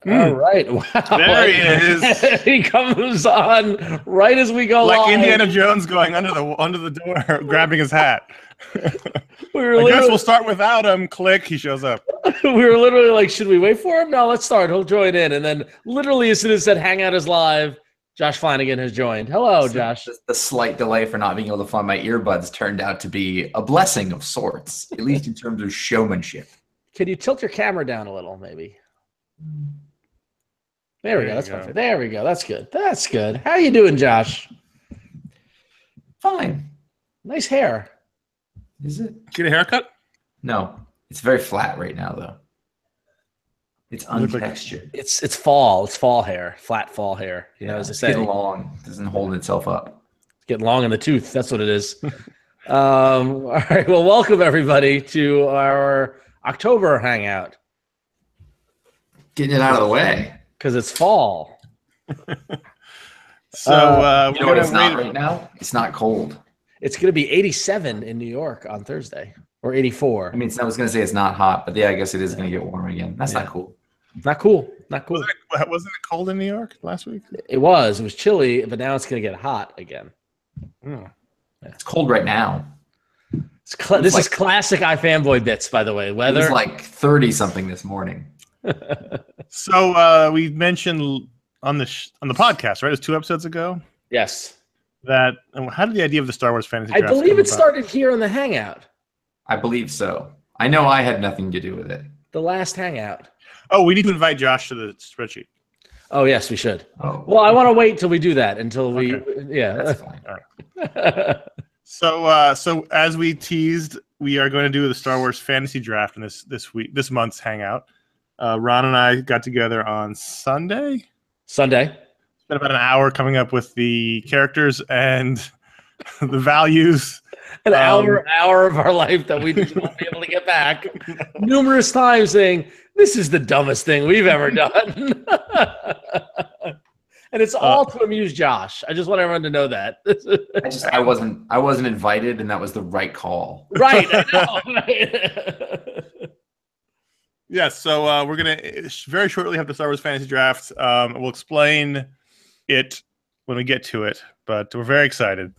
All right. Wow. There he is. He comes on right as we go Like live. Indiana Jones going under the door, grabbing his hat. We I guess we'll start without him. Click. He shows up. we were literally like, should we wait for him? No, let's start. He'll join in. And then literally as soon as it said Hangout is live, Josh Flanagan has joined. Hello, Josh. The slight delay for not being able to find my earbuds turned out to be a blessing of sorts, at least in terms of showmanship. Can you tilt your camera down a little, maybe? There we go. That's perfect. There we go. That's good. That's good. How you doing, Josh? Fine. Nice hair. Is it? Get a haircut? No. It's very flat right now, though. It's untextured. It's fall. It's fall hair. Flat fall hair. You know, as I say. It's getting long. It doesn't hold itself up. It's getting long in the tooth. That's what it is. All right. Well, welcome everybody to our October Hangout. Getting it out of the way. Because it's fall. So you know what it's not right now? It's not cold. It's going to be 87 in New York on Thursday, or 84. I mean, I was going to say it's not hot, but yeah, I guess it is going to get warm again. That's not cool. Not cool. Not cool. Wasn't it cold in New York last week? It was. It was chilly, but now it's going to get hot again. Yeah. It's cold right now. This is classic iFanboy bits, by the way. Weather. It was like 30-something this morning. So we mentioned on the podcast, right? It was 2 episodes ago. Yes. How did the idea of the Star Wars fantasy draft I believe it started here on the Hangout. I believe so. I know I had nothing to do with it. The last Hangout. Oh, we need to invite Josh to the spreadsheet. Oh, yes, we should. Oh. Well, I want to wait till we do that until we. Okay. Yeah, that's fine. All right. So as we teased, we are going to do the Star Wars fantasy draft in this month's Hangout. Ron and I got together on Sunday. Spent about an hour coming up with the characters and the values. An hour of our life that we won't be able to get back. Numerous times saying, this is the dumbest thing we've ever done. And it's all to amuse Josh. I just want everyone to know that. I wasn't invited, and that was the right call. Right, I know. Right. Yes, so we're going to very shortly have the Star Wars fantasy draft. We'll explain it when we get to it, but we're very excited.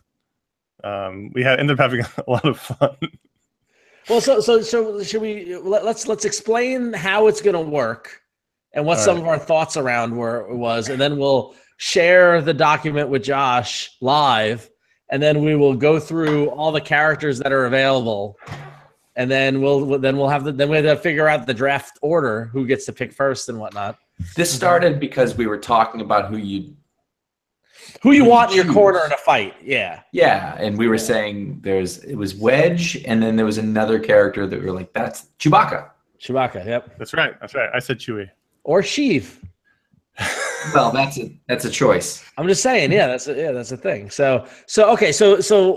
We ended up having a lot of fun. Well, so should we let's explain how it's going to work and what some of our thoughts around was, and then we'll share the document with Josh live, and then we will go through all the characters that are available. And then we have to figure out the draft order, who gets to pick first and whatnot. This started because we were talking about who you want in your corner in a fight. Yeah. Yeah, and we were saying it was Wedge, and then there was another character that we were like, that's Chewbacca. Chewbacca, yep. That's right. I said Chewie. Or Sheev. Well, that's a choice. I'm just saying, that's a thing. So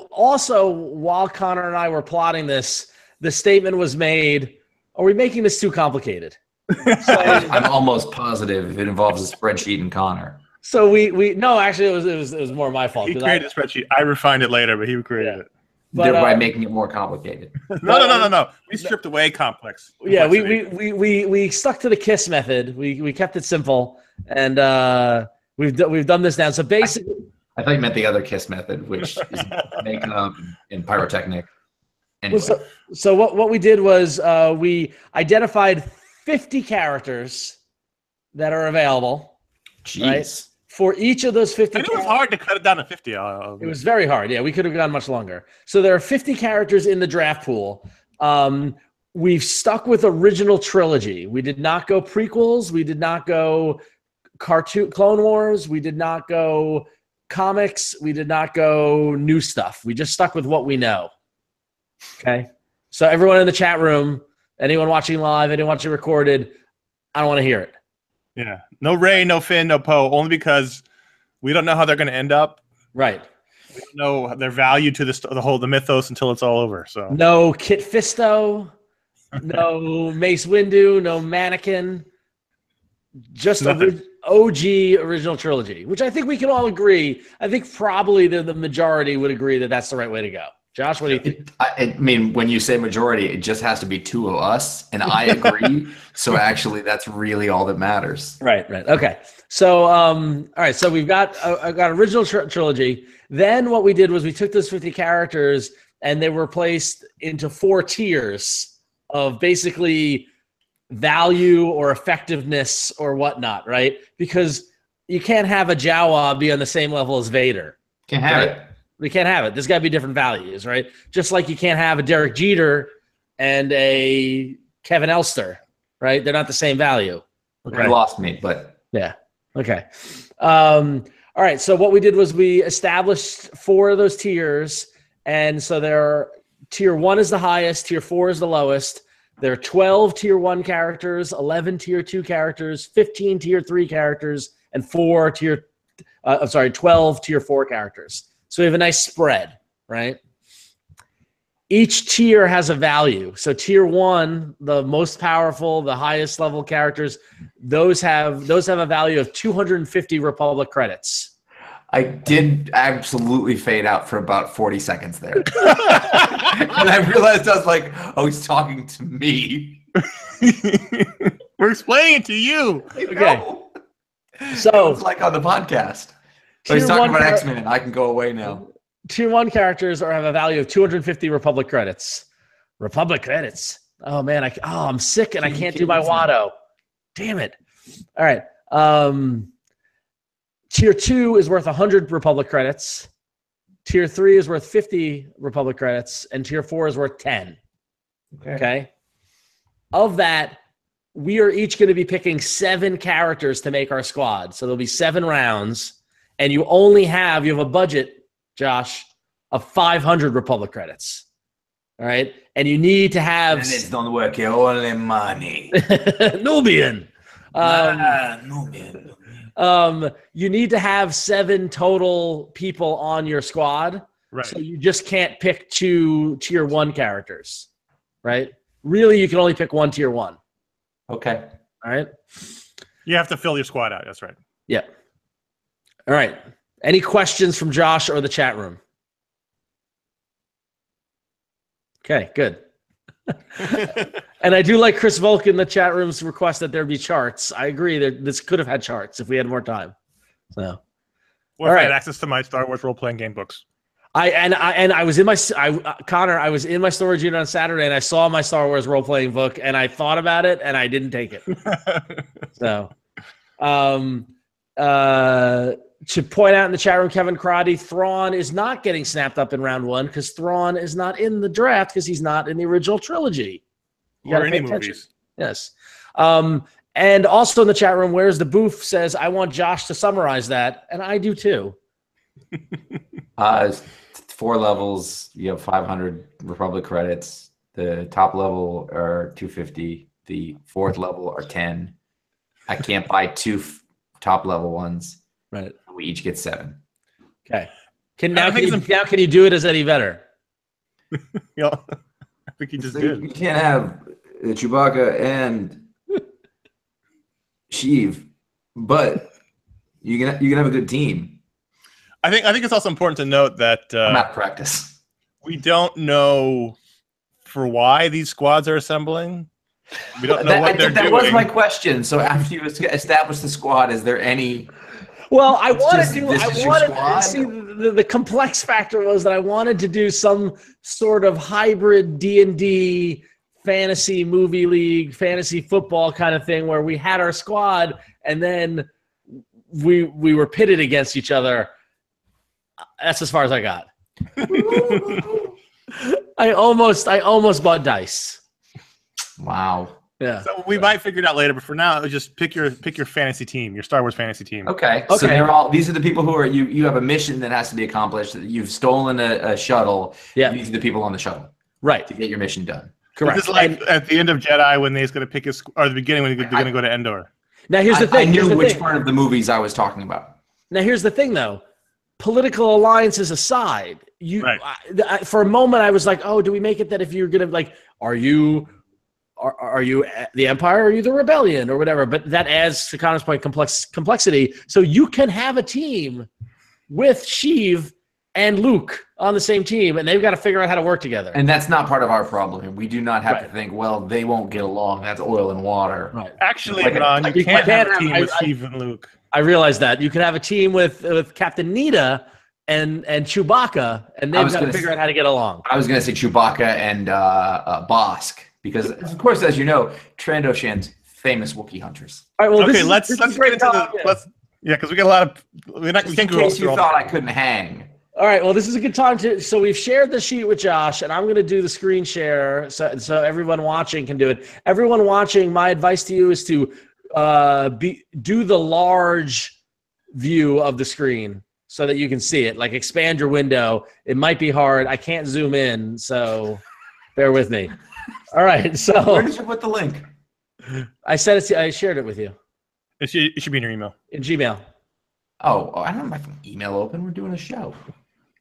also while Connor and I were plotting this, the statement was made, are we making this too complicated? So, I'm almost positive it involves a spreadsheet and Connor. So no, actually it was more my fault. He created a spreadsheet. I refined it later, but he created it. Thereby making it more complicated. No. We stripped away complex. Yeah, we stuck to the KISS method. We kept it simple, and we've done this now. So basically, I thought you meant the other KISS method, which is makeup and pyrotechnic. Anyway. So what we did was we identified 50 characters that are available. Jeez. Right? For each of those 50 characters. It was hard to cut it down to 50. It was very hard. Yeah, we could have gone much longer. So there are 50 characters in the draft pool. We've stuck with original trilogy. We did not go prequels. We did not go cartoon Clone Wars. We did not go comics. We did not go new stuff. We just stuck with what we know. Okay. So everyone in the chat room, anyone watching live, anyone watching recorded, I don't want to hear it. Yeah. No Rey, no Finn, no Poe, only because we don't know how they're going to end up. Right. We don't know their value to the mythos until it's all over. So no Kit Fisto, no Mace Windu, no Mannequin, just OG original trilogy, which I think we can all agree. I think probably the majority would agree that that's the right way to go. Josh, what do you think? I mean, when you say majority, it just has to be two of us, and I agree. So actually, that's really all that matters. Right. Okay. So, all right. So we've got original trilogy. Then what we did was we took those 50 characters and they were placed into 4 tiers of basically value or effectiveness or whatnot, right? Because you can't have a Jawa be on the same level as Vader. Can't have it. We can't have it. There's got to be different values, right? Just like you can't have a Derek Jeter and a Kevin Elster, right? They're not the same value. Okay. You lost me, but yeah. Okay. All right. So what we did was we established 4 of those tiers, and so tier 1 is the highest, tier 4 is the lowest. There are 12 tier 1 characters, 11 tier 2 characters, 15 tier 3 characters, and 12 tier 4 characters. So we have a nice spread, right? Each tier has a value. So tier 1, the most powerful, the highest level characters, those have a value of 250 Republic credits. I did absolutely fade out for about 40 seconds there. And I realized I was like, oh, he's talking to me. We're explaining it to you. Okay. So it's like on the podcast. So he's talking about X-Men. I can go away now. Tier 1 characters have a value of 250 Republic credits. Republic credits. Oh man, I'm sick and I can't do my Watto. Damn it. All right. Tier 2 is worth 100 Republic credits. Tier 3 is worth 50 Republic credits, and Tier 4 is worth 10. Okay. Of that, we are each going to be picking 7 characters to make our squad. So there'll be 7 rounds, and you have a budget, Josh, of 500 Republic credits. All right. And you need to have. And it's don't work. Only money. Nubian. Nubian. You need to have 7 total people on your squad. Right. So you just can't pick 2 tier 1 characters. Right. Really, you can only pick 1 tier 1. Okay. All right. You have to fill your squad out. That's right. Yeah. All right. Any questions from Josh or the chat room? Okay, good. And I do like Chris Volk in the chat room's request that there be charts. I agree that this could have had charts if we had more time. So, or if I had access to my Star Wars role-playing game books. I was in my Connor. I was in my storage unit on Saturday, and I saw my Star Wars role-playing book, and I thought about it, and I didn't take it. So, to point out in the chat room, Kevin Crotty, Thrawn is not getting snapped up in round 1 because Thrawn is not in the draft because he's not in the original trilogy. Or any movies. Yes. And also in the chat room, Where's the Boof says, I want Josh to summarize that, and I do too. 4 levels, you have 500 Republic credits. The top level are 250. The 4th level are 10. I can't buy 2 top level ones. Right. We each get 7. Okay. Can you do it as Eddie Vedder? Yeah, I think he just did. You can't have Chewbacca and Sheev, but you can have a good team. I think it's also important to note that I'm out of practice. We don't know for why these squads are assembling. We don't know what they're doing. That was my question. So after you establish the squad, is there any? Well, I wanted to see the complex factor was that I wanted to do some sort of hybrid D&D fantasy movie league, fantasy football kind of thing where we had our squad and then we were pitted against each other. That's as far as I got. I almost bought dice. Wow. Yeah. So we might figure it out later, but for now, just pick your fantasy team, your Star Wars fantasy team. Okay. So these are the people who are you have a mission that has to be accomplished. You've stolen a shuttle. Yeah. These are the people on the shuttle. Right. To get your mission done. Correct. It's like at the end of Jedi when he's going to pick or the beginning when they're going to go to Endor. Now here's the thing. I knew which part of the movies I was talking about. Now here's the thing, though. Political alliances aside, for a moment I was like, oh, do we make it that if you're going to are you the Empire or are you the Rebellion or whatever? But that adds to Connor's point complexity. So you can have a team with Sheev and Luke on the same team, and they've got to figure out how to work together. And that's not part of our problem. We do not have to Right. think, well, they won't get along. That's oil and water. Right. Actually, Like Ron, you can't have a team with I- Steve and Luke. I realize that you could have a team with Captain Nita and Chewbacca, and they've got to figure out how to get along. I was going to say Chewbacca and Bosk, because, of course, as you know, Trandoshan's famous Wookiee hunters. All right, well, Okay, let's get into the because we got a lot of we can't In go case you through all thought the- I couldn't hang. All right, well, this is a good time to. So we've shared the sheet with Josh, and I'm going to do the screen share so everyone watching can do it. Everyone watching, my advice to you is to do the large view of the screen so that you can see it. Like expand your window. It might be hard. I can't zoom in, so bear with me. All right, so Where did you put the link? I said it. I shared it with you It should be in your email. in Gmail. Oh, I don't have my email open. We're doing a show.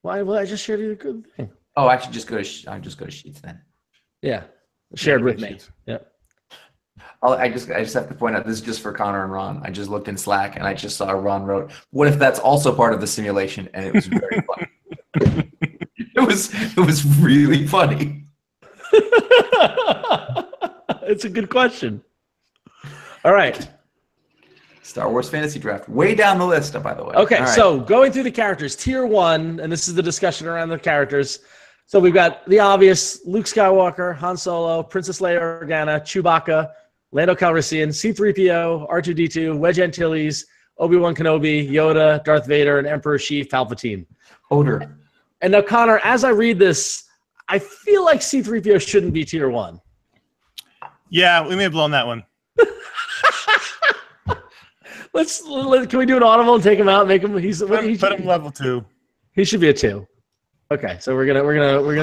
Why? Well, I just shared you a good thing. Oh, I should just go to I just go to Sheets then. Yeah, shared with me. Yeah. I just have to point out this is just for Connor and Ron. I just looked in Slack and I just saw Ron wrote, "What if that's also part of the simulation?" And it was very funny. It was really funny. It's a good question. All right. Star Wars Fantasy Draft, way down the list, by the way. Okay, All right. so going through the characters, tier 1, and this is the discussion around the characters. So we've got the obvious: Luke Skywalker, Han Solo, Princess Leia Organa, Chewbacca, Lando Calrissian, C-3PO, R2-D2, Wedge Antilles, Obi-Wan Kenobi, Yoda, Darth Vader, and Emperor Sheev Palpatine. Odor. And now, Connor, as I read this, I feel like C-3PO shouldn't be tier 1. Yeah, we may have blown that one. Can we do an audible and take him out? Make him Put him level 2. He should be a 2. Okay, so we're gonna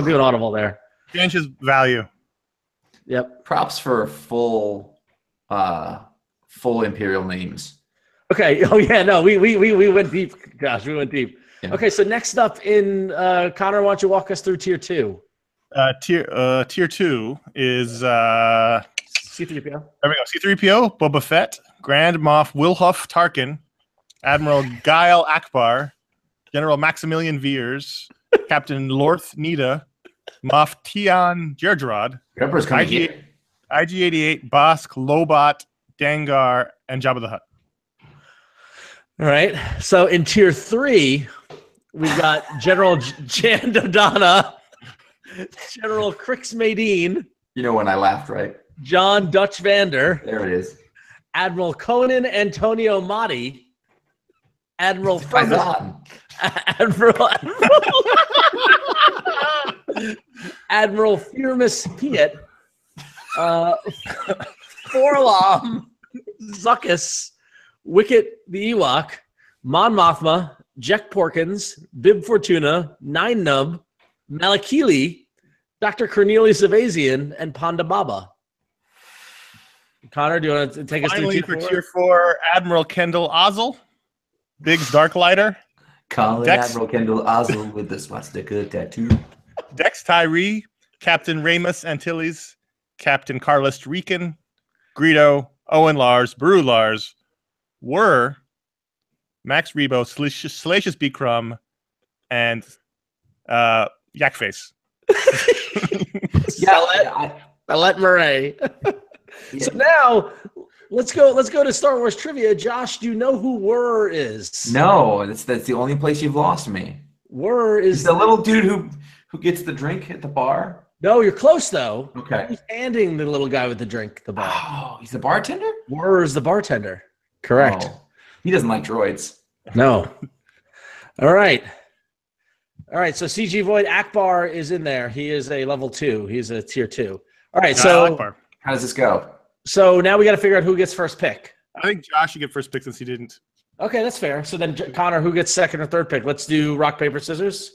do an audible there. Change his value. Yep. Props for full Imperial names. Okay. Oh yeah. No, we went deep. Gosh, we went deep. Yeah. Okay. So next up in Connor, why don't you walk us through tier 2? Tier 2 is C-3PO. there we go. C-3PO, Boba Fett, Grand Moff Wilhuff Tarkin, Admiral Gail Akbar, General Maximilian Veers, Captain Lorth Nida, Moff Tian Deirdrod, Pepper's coming here. IG-88, Bosk, Lobot, Dangar, and Jabba the Hutt. All right. So in tier 3, we've got General Jan Dodonna, General Crix Madine, You know when I laughed, right? John Dutch Vander, There it is. Admiral Conan Antonio Motti, Admiral Faison. Admiral Firmus Piet, Forlom Zuckus, Wicket the Ewok, Mon Mothma, Jack Porkins, Bib Fortuna, Nine Nub, Malakili, Dr. Cornelius Evasian, and Ponda Baba. Connor, do you want to take us Finally, through for tier 4, Admiral Kendall Ozzel, Biggs Darklighter, Colin Dex- Admiral Kendall Ozzel with the swastika tattoo. Dex Tyree, Captain Ramus Antilles, Captain Carlist Rican, Greedo, Owen Lars, Brew Lars, Max Rebo, Salacious B. Crumb, and Yakface. Alette Murray. So now let's go to Star Wars trivia. Josh, do you know who Whir is? No, that's the only place you've lost me. Whir is Is the little dude who gets the drink at the bar? No, you're close though. Okay. He's handing the little guy with the drink the bar. Oh, he's the bartender? Whir is the bartender. Correct. Oh, he doesn't like droids. No. All right. So CG Void Akbar is in there. He is a level 2. He's a tier 2. All right. How does this go? So now we got to figure out who gets first pick. I think Josh should get first pick since he didn't. Okay, that's fair. So then Connor, who gets second or third pick? Let's do rock, paper, scissors.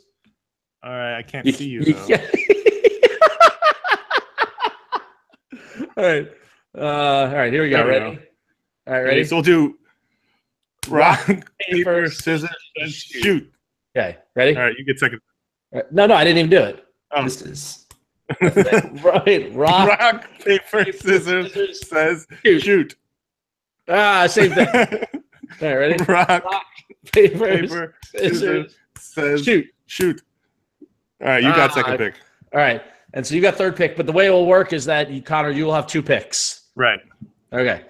All right, I can't see you though. Yeah. All right, here we go. There we Ready? go. All right, ready? So we'll do rock, paper, scissors, and shoot. Okay, ready? All right, you get second. No, I didn't even do it. Oh. This is Right, Rock, paper, scissors says shoot. Same thing. All right, ready? Rock, Paper, paper, scissors says shoot. Shoot. All right, you got second pick. All right. And so you got third pick, but the way it will work is that Connor, you will have 2 picks. Right. Okay.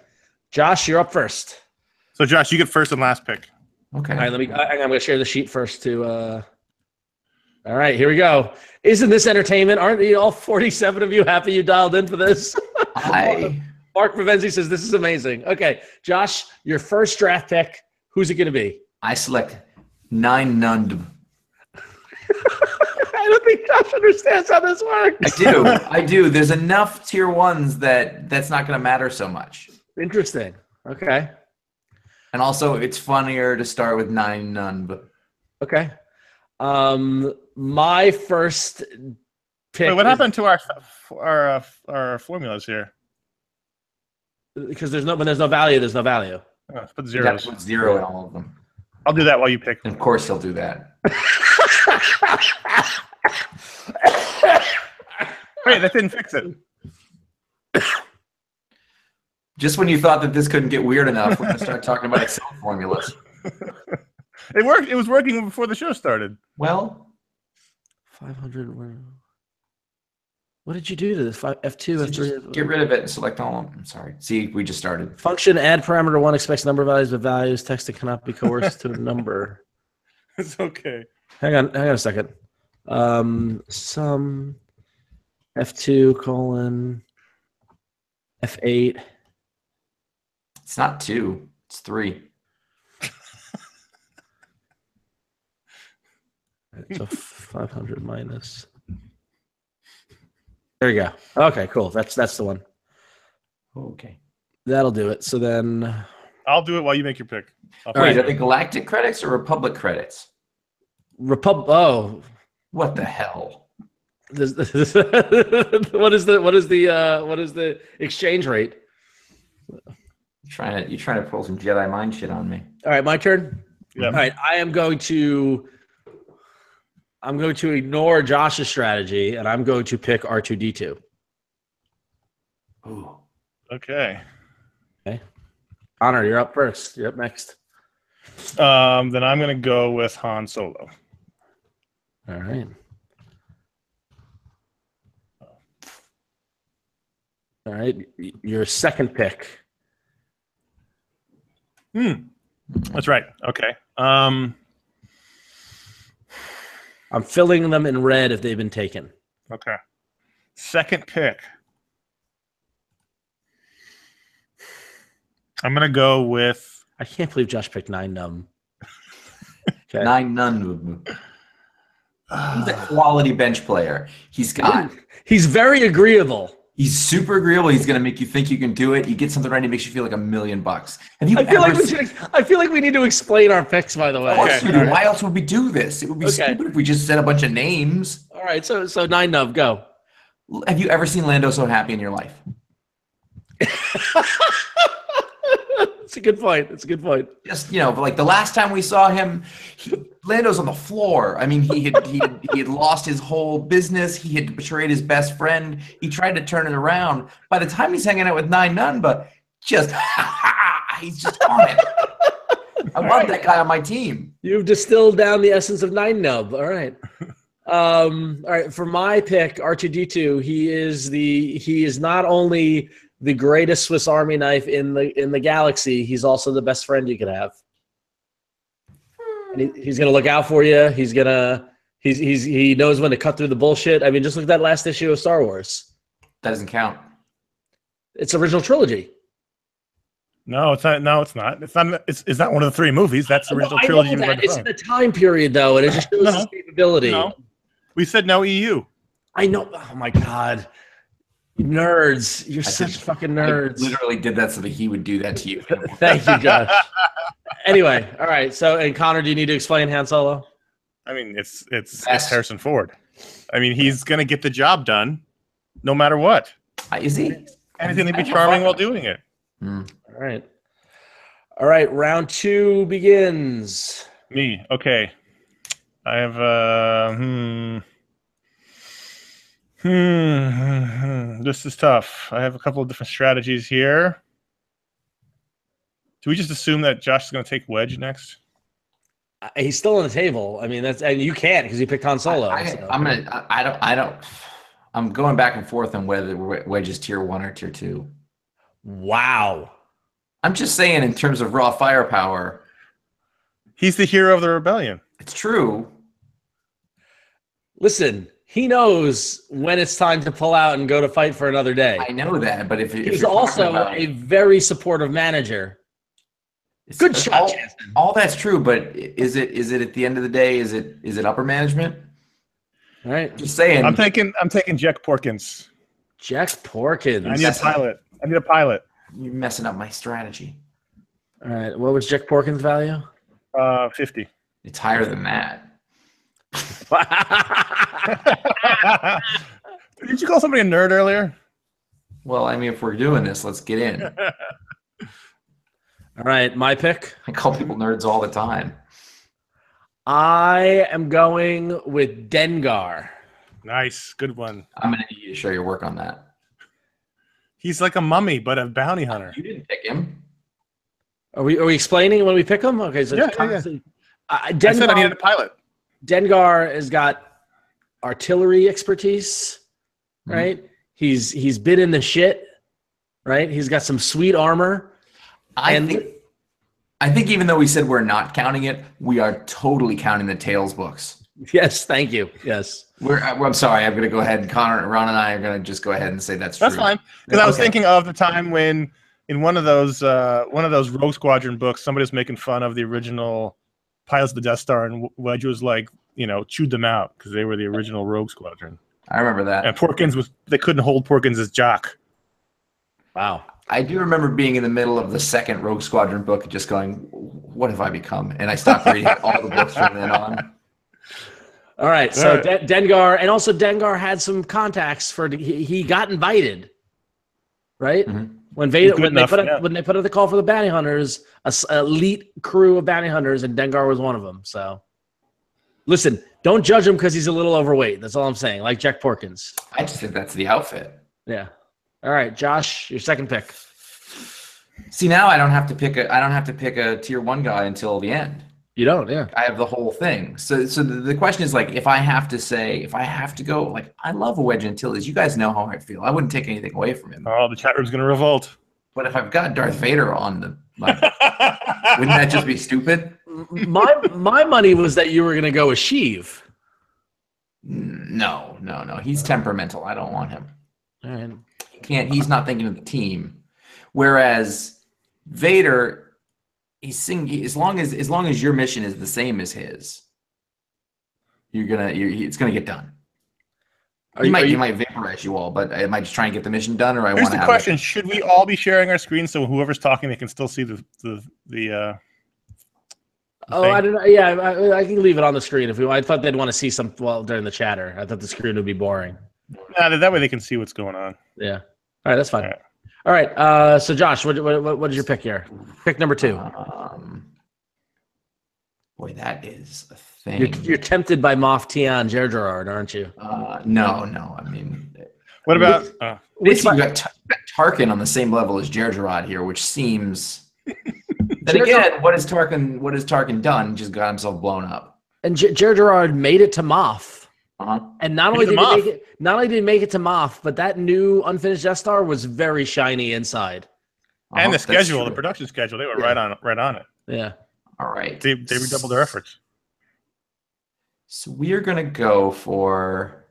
Josh, you're up first. So Josh, you get first and last pick. Okay. All right, I'm going to share the sheet first to all right, here we go. Isn't this entertainment? Aren't all 47 of you happy you dialed in for this? Mark Pavenzi says this is amazing. Okay, Josh, your first draft pick, who's it going to be? I select 9 Nund. I don't think Josh understands how this works. I do. There's enough tier 1s that's not going to matter so much. Interesting. Okay. And also, it's funnier to start with 9 Nund. Okay. My first pick. Wait, what happened to our formulas here? Because when there's no value, there's no value. Oh, put You zeros. got to put 0 in all of them. I'll do that while you pick. And of course, he'll do that. Wait, that didn't fix it. Just when you thought that this couldn't get weird enough, we're going to start talking about Excel formulas. It worked. It was working before the show started. Well, 500. What did you do to this? F2, F3. Get rid of it and select all of them. I'm sorry. See, we just started. Function add parameter 1 expects number of values, but values text that cannot be coerced to a number. It's okay. Hang on a second. Sum F2 colon F8. It's not 2. It's 3. So 500 minus. There you go. Okay, cool. That's the one. Okay. That'll do it. So then I'll do it while you make your pick. Wait, are they Galactic credits or Republic credits? Oh, What the hell? what is the exchange rate? You're trying to pull some Jedi mind shit on me. All right, my turn. Yeah. All right, I'm going to ignore Josh's strategy, and I'm going to pick R2D2. Ooh. Okay. Okay. Honor, you're up first. You're up next. Then I'm going to go with Han Solo. All right. All right. Your second pick. That's right. Okay. I'm filling them in red if they've been taken. Okay. Second pick. I'm going to go with... I can't believe Josh picked 9 Num. Okay. 9 Nund. He's a quality bench player. He's very agreeable. He's super agreeable. He's going to make you think you can do it. You get something right, he makes you feel like $1 million. Have you I feel like we need to explain our picks, by the way. Okay. Why else would we do this? It would be stupid if we just said a bunch of names. All right, so 9 Num, go. Have you ever seen Lando so happy in your life? It's a good point. Just, like the last time we saw him, Lando's on the floor. I mean, he had lost his whole business. He had betrayed his best friend. He tried to turn it around. By the time he's hanging out with 9 Nund, but just he's just on it. I love that guy on my team. You've distilled down the essence of 9 Nub. All right. All right. For my pick, R2D2, he is not only the greatest Swiss Army knife in the galaxy, he's also the best friend you could have. And he's gonna look out for you. He knows when to cut through the bullshit. I mean, just look at that last issue of Star Wars. That doesn't count. It's original trilogy. No, it's not. No, it's not. It's not. It's not one of the 3 movies. That's the original trilogy. It's in the time period though, and it just shows his capability. No, we said no EU. I know. Oh my god. Nerds. You're such fucking nerds. I literally did that so that he would do that to you. Thank you, Josh. Anyway, all right. So, and Connor, do you need to explain Han Solo? I mean, it's Harrison Ford. I mean, he's going to get the job done no matter what. Is he? And he's going to be charming while doing it. All right. All right. Round 2 begins. Me. Okay. I have this is tough. I have a couple of different strategies here. Do we just assume that Josh is going to take Wedge next? He's still on the table. I mean, and you can't because you picked Han Solo. I'm going back and forth on whether Wedge is tier 1 or tier 2. Wow. I'm just saying, in terms of raw firepower, he's the hero of the rebellion. It's true. Listen, he knows when it's time to pull out and go to fight for another day. I know that, but if he's also a very supportive manager. Good shot, Jansen. All that's true, but is it at the end of the day? Is it upper management? All right, just saying. I'm taking Jack Porkins. Jack Porkins. I need a pilot. You're messing up my strategy. All right, what was Jack Porkins' value? 50. It's higher than that. Did you call somebody a nerd earlier? Well, I mean, if we're doing this, let's get in. All right, my pick. I call people nerds all the time. I am going with Dengar. Nice, good one. I'm going to need you to show your work on that. He's like a mummy, but a bounty hunter. You didn't pick him. Are we explaining when we pick him? Okay, so yeah. Dengar, I said I needed a pilot. Dengar has got artillery expertise, right? He's been in the shit, right? He's got some sweet armor. I think even though we said we're not counting it, we are totally counting the Tales books. Yes, thank you. Yes. I'm sorry. I'm going to go ahead and Ron and I are going to just go ahead and say that's true. That's fine. Because I was thinking of the time when in one of those Rogue Squadron books, somebody was making fun of the original pilots of the Death Star, and Wedge was like, chewed them out because they were the original Rogue Squadron. I remember that. And they couldn't hold Porkins as jock. Wow. I do remember being in the middle of the second Rogue Squadron book and just going, what have I become? And I stopped reading all the books from then on. All right. So Dengar, and also Dengar had some contacts he got invited, right? Mm-hmm. When they put out the call for the bounty hunters, an elite crew of bounty hunters, and Dengar was one of them. So listen, don't judge him because he's a little overweight. That's all I'm saying. Like Jack Porkins. I just think that's the outfit. Yeah. All right, Josh, your second pick. See, now I don't have to pick a tier 1 guy until the end. You don't, yeah. I have the whole thing. So the question is, like, if I have to go, like, I love Wedge Antilles. You guys know how I feel. I wouldn't take anything away from him. Oh, the chat room's gonna revolt. But if I've got Darth Vader on wouldn't that just be stupid? My money was that you were gonna go with Sheev. No. He's temperamental. I don't want him. All right. He's not thinking of the team. Whereas Vader, as long as your mission is the same as his, it's gonna get done. He might vaporize you all, but am I just trying to get the mission done, or I want to? Here's the question: should we all be sharing our screen so whoever's talking they can still see the I don't know. Yeah, I can leave it on the screen if we want. I thought they'd want to see some during the chatter. I thought the screen would be boring. Nah, that way they can see what's going on. Yeah. All right, that's fine. All right. So Josh, what is your pick here? Pick number 2. Boy, that is a thing. You're tempted by Moff Tian Jar Gerard, aren't you? No. I mean, what about? Basically, you got Tarkin on the same level as Jar Gerard here, which seems. Then again, what has Tarkin done? Just got himself blown up. And Jar Gerard made it to Moff. Uh-huh. And not only did he make it to Moff, but that new unfinished Death Star was very shiny inside. And the schedule, the production schedule, they were right on it. Yeah. All right. They redoubled their efforts. So we are going to go for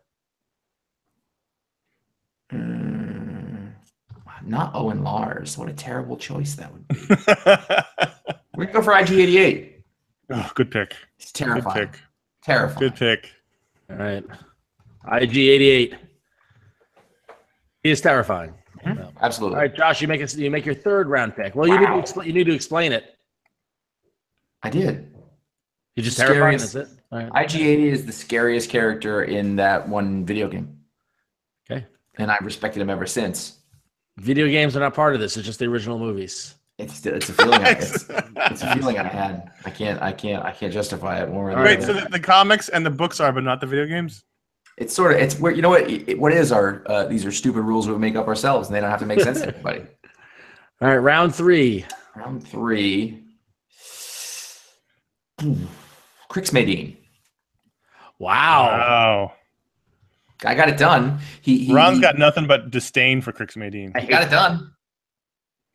not Owen Lars. What a terrible choice that would be. We're going to go for IG-88. Oh, good pick. It's terrifying. Good pick. Terrifying. Good pick. All right. IG-88. He is terrifying. Mm-hmm. Absolutely. All right, Josh, you make your third round pick. Well, you need to explain it. I did. You're just terrifying, that's it? All right. IG-80 is the scariest character in that one video game. Okay. And I've respected him ever since. Video games are not part of this. It's just the original movies. It's a feeling. It's a feeling I had. I can't justify it more. Wait, so the comics and the books are, but not the video games? It's sort of. It's where you know what is our. These are stupid rules we make up ourselves, and they don't have to make sense to anybody. All right, round 3. Round 3. Crixmadine. Wow. I got it done. Ron's got nothing but disdain for Crixmadine. I got it done.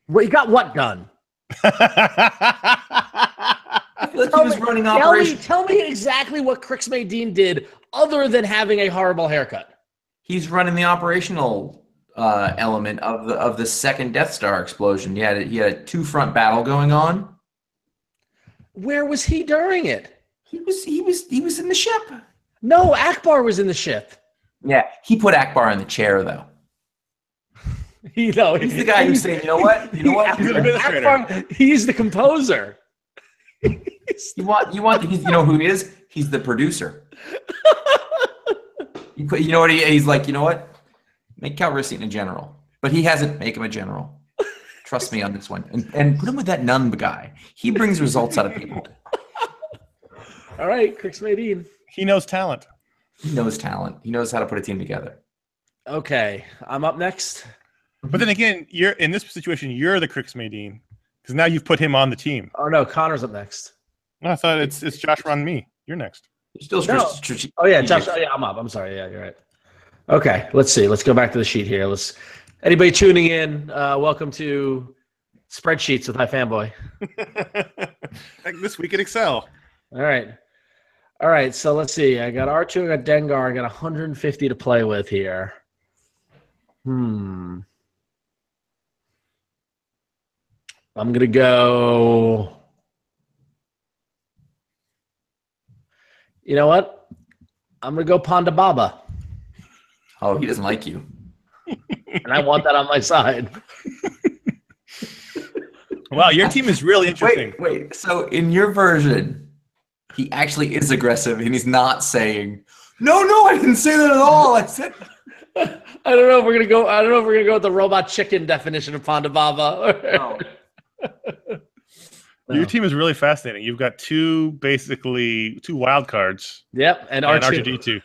Well, you got what done? I feel like he was running operation. Tell me exactly what Crixmadine did other than having a horrible haircut. He's running the operational element of the second Death Star explosion. He had a two-front battle going on. Where was he during it? He was in the ship. No, Akbar was in the ship. Yeah, he put Akbar in the chair though. He's the guy who's saying, you know what? He's an administrator. Akbar, he's the composer. You know who he is? He's the producer. You know what he's like, you know what? Make Calrissian a general. But he hasn't make him a general. Trust me on this one. And put him with that nun guy. He brings results out of people. All right, Crixmadine. He knows talent. He knows talent. He knows how to put a team together. Okay, I'm up next. But then again, you're in this situation, you're the Crixmadine. Because now you've put him on the team. Oh no, Connor's up next. No, I thought it's Josh, Ron, me. You're next. You're still Oh yeah, Josh. Oh yeah, I'm up. I'm sorry. Yeah, you're right. Okay, let's see. Let's go back to the sheet here. Anybody tuning in, welcome to Spreadsheets with iFanboy. Like this week in Excel. All right. So let's see. I got R2, I got Dengar, I got 150 to play with here. I'm gonna go. You know what? I'm gonna go Ponda Baba. Oh, he doesn't like you. And I want that on my side. Wow, your team is really interesting. Wait. So in your version, he actually is aggressive, and he's not saying, "No, I didn't say that at all." I said, I don't know if we're gonna go with the robot chicken definition of Ponda Baba. No. Your team is really fascinating. You've got two wild cards. Yep, and R2D2.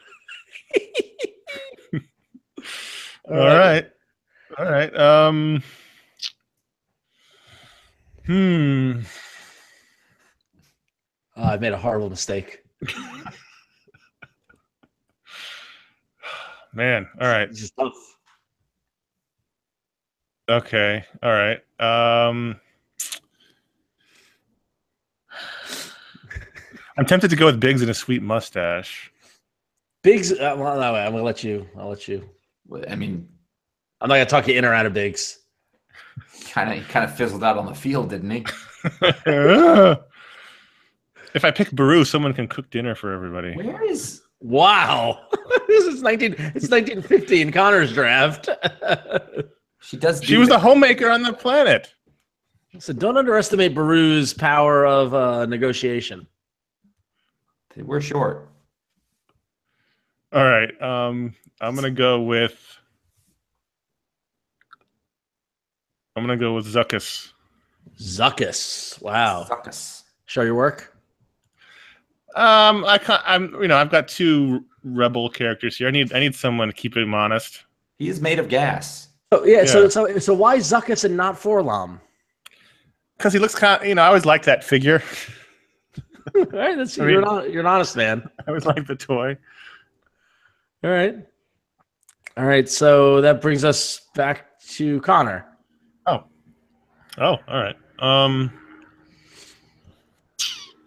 All right. I made a horrible mistake. Man, all right. It's just tough. Okay, all right. I'm tempted to go with Biggs and a sweet mustache. Biggs, well, no way. I'll let you. I mean, I'm not gonna talk you in or out of Biggs. kind of fizzled out on the field, didn't he? If I pick Baru, someone can cook dinner for everybody. Where is? Wow, this is 1915 Connor's draft. She was the homemaker on the planet. So don't underestimate Baru's power of negotiation. We're short. All right. I'm gonna go with Zuckus. Zuckus. Wow. Zuckus. Show your work. I've got two rebel characters here. I need someone to keep him honest. He is made of gas. Oh yeah. So why Zuckus and not Forlom? Because he looks kind of, I always liked that figure. All right, you're an honest man. I always liked the toy. All right. So that brings us back to Connor. Oh, all right.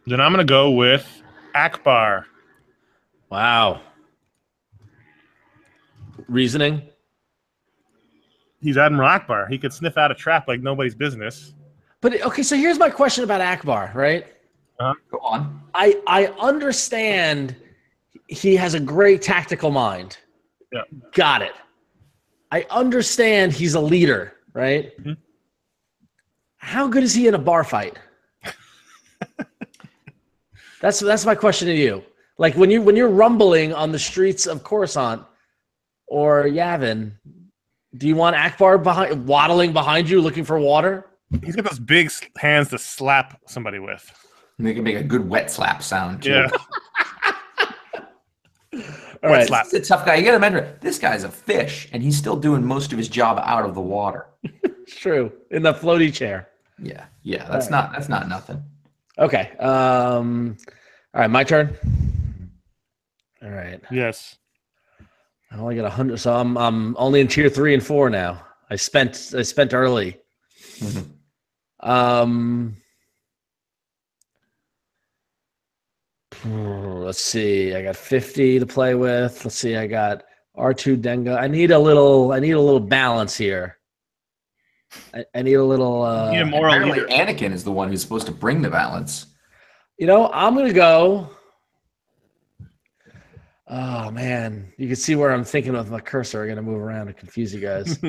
Then I'm gonna go with Akbar. Wow. Reasoning? He's Admiral Akbar. He could sniff out a trap like nobody's business. But okay, so here's my question about Akbar, right? Go on. I understand he has a great tactical mind. Yeah. Got it. I understand he's a leader, right? Mm-hmm. How good is he in a bar fight? That's my question to you. Like when you're rumbling on the streets of Coruscant or Yavin, do you want Akbar waddling behind you looking for water? He's got those big hands to slap somebody with. They can make a good wet slap sound too. Yeah. All right. Slap. He's a tough guy. You got to remember, this guy's a fish, and he's still doing most of his job out of the water. It's true. In the floaty chair. Yeah. That's not nothing. Okay. All right, my turn. All right. Yes. I only got 100, so I'm only in tier 3 and 4 now. I spent early. Let's see. I got 50 to play with. Let's see. I got R2 Denga. I need a little balance here. I need a little. You need a moral Apparently, leader. Anakin is the one who's supposed to bring the balance. I'm gonna go. Oh man, you can see where I'm thinking with my cursor. I'm gonna move around and confuse you guys.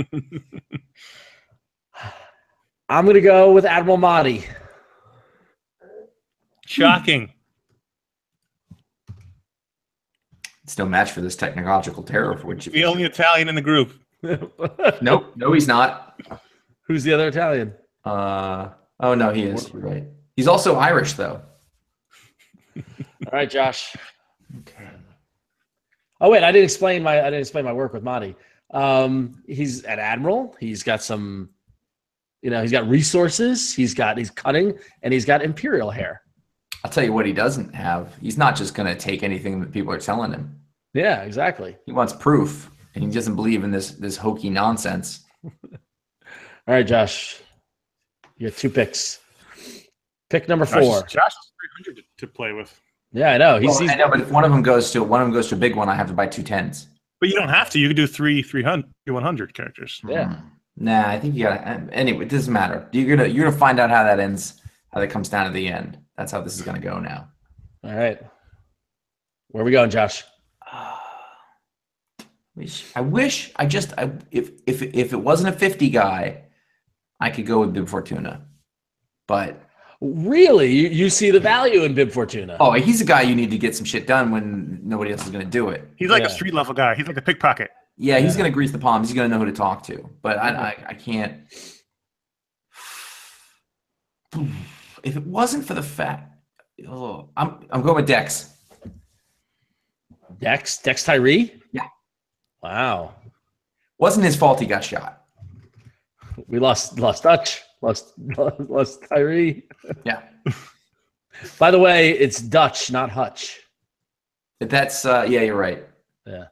I'm gonna go with Admiral Mahdi. Shocking. It's no match for this technological terror for which The only Italian in the group. Nope, no, he's not. Who's the other Italian? Oh no, he is. You're right. He's also Irish, though. All right, Josh. Okay. Oh wait, I didn't explain my work with Mahdi. He's an admiral. He's got some, he's got resources. He's cutting, and he's got imperial hair. I'll tell you what he doesn't have. He's not just going to take anything that people are telling him. Yeah, exactly. He wants proof, and he doesn't believe in this hokey nonsense. All right, Josh. You got 2 picks. Pick number 4. Josh is 300 to play with. Yeah, I know. I know, but if one of them goes to a big one, I have to buy 2 10s. But you don't have to. You can do 100 characters. Yeah. Nah, I think you gotta. Anyway, it doesn't matter. You're gonna find out how that ends, how that comes down to the end. That's how this is gonna go now. All right. Where are we going, Josh? If it wasn't a 50 guy, I could go with Bib Fortuna. But Really? You see the value in Bib Fortuna? oh, he's a guy you need to get some shit done when nobody else is gonna do it. He's like a street level guy. He's like a pickpocket. Yeah, he's gonna grease the palms. He's gonna know who to talk to. But I can't. If it wasn't for the fact, I'm going with Dex. Dex Tyree? Yeah. Wow. Wasn't his fault he got shot. We lost Dutch. Lost Tyree. Yeah. By the way, it's Dutch, not Hutch. That's yeah, you're right. Yeah.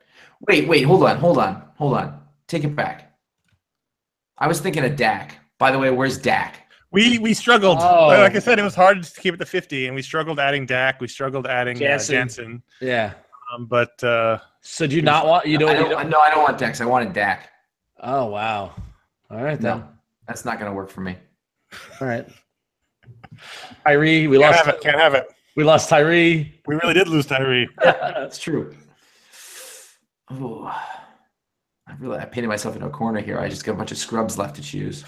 Wait, hold on. Take it back. I was thinking of Dak. By the way, where's Dak? We struggled. Oh. Like I said, it was hard to keep it to 50, and we struggled adding Dak. We struggled adding Jansen. Yeah. But So do you not want I don't want Dex. I wanted Dak. Oh wow. All right then. No, that's not gonna work for me. All right. Tyree, can't have it. We lost Tyree. We really did lose Tyree. That's true. Oh, I painted myself into a corner here. I just got a bunch of scrubs left to choose.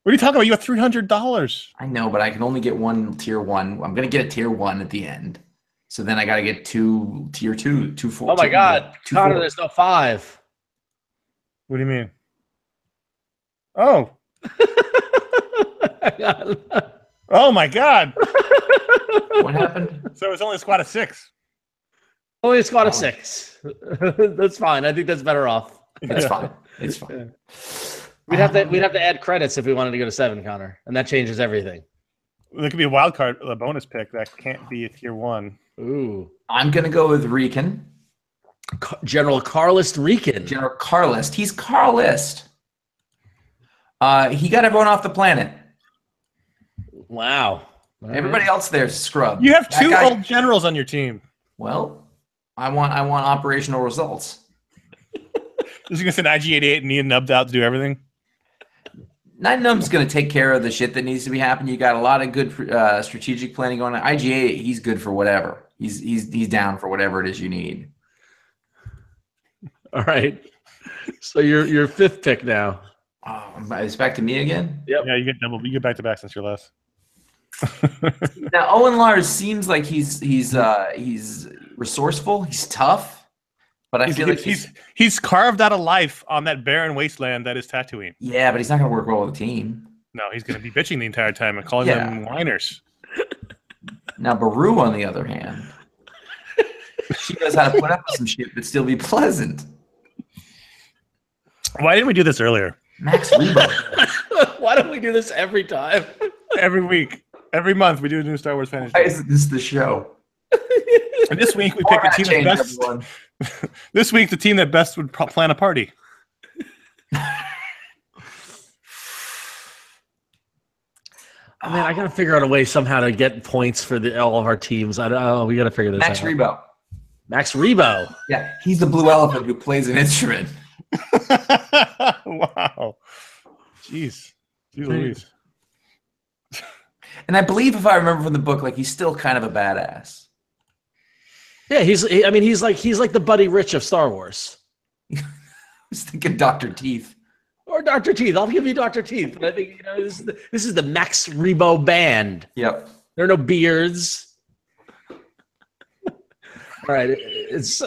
What are you talking about? You got $300. I know, but I can only get one tier 1. I'm gonna get a tier 1 at the end. So then I got to get 2 tier 2, 2 4. Oh my God, Connor, there's no 5. What do you mean? Oh. Oh my God. What happened? So it's only a squad of 6. Only a squad of 6. That's fine. I think that's better off. It's fine. It's fine. We'd have to add credits if we wanted to go to 7, Connor, and that changes everything. There could be a wild card, a bonus pick that can't be a tier 1. Ooh. I'm gonna go with Rican. General Carlist Rican. General Carlist. He's Carlist. He got everyone off the planet. Wow. All Everybody else there's scrub. You have That 2 guy- old generals on your team. Well, I want operational results. Is he gonna send IG-88 and Ian Nubbed out to do everything? Nine Numb's going to take care of the shit that needs to be happening. You got a lot of good strategic planning going on. IG-88, he's good for whatever. He's down for whatever it is you need. All right. So your 5th pick now. Oh, it's back to me again. Yep. Yeah, you get double. You get back to back since you're last. Now Owen Lars seems like he's resourceful. He's tough, but I feel like he's carved out a life on that barren wasteland that is Tatooine. Yeah, but he's not going to work well with the team. No, he's going to be bitching the entire time and calling them whiners. Now Baru, on the other hand, she knows how to put up with some shit but still be pleasant. Why didn't we do this earlier? Max Rebo. Why don't we do this every time? Every week, every month, we do a new Star Wars fantasy. Why isn't this the show? And this week we picked the team that best. This week the team that best would plan a party. I mean, I gotta figure out a way somehow to get points for all of our teams. I don't know. We gotta figure this out. Max Rebo. Yeah, he's the blue elephant who plays an instrument. Wow. Jeez. Louise. And I believe, if I remember from the book, like, he's still kind of a badass. Yeah, he's like the Buddy Rich of Star Wars. I was thinking Dr. Teeth. Or Dr. Teeth. I'll give you Dr. Teeth. But I think this is the Max Rebo band. Yep. There are no beards. All right. It's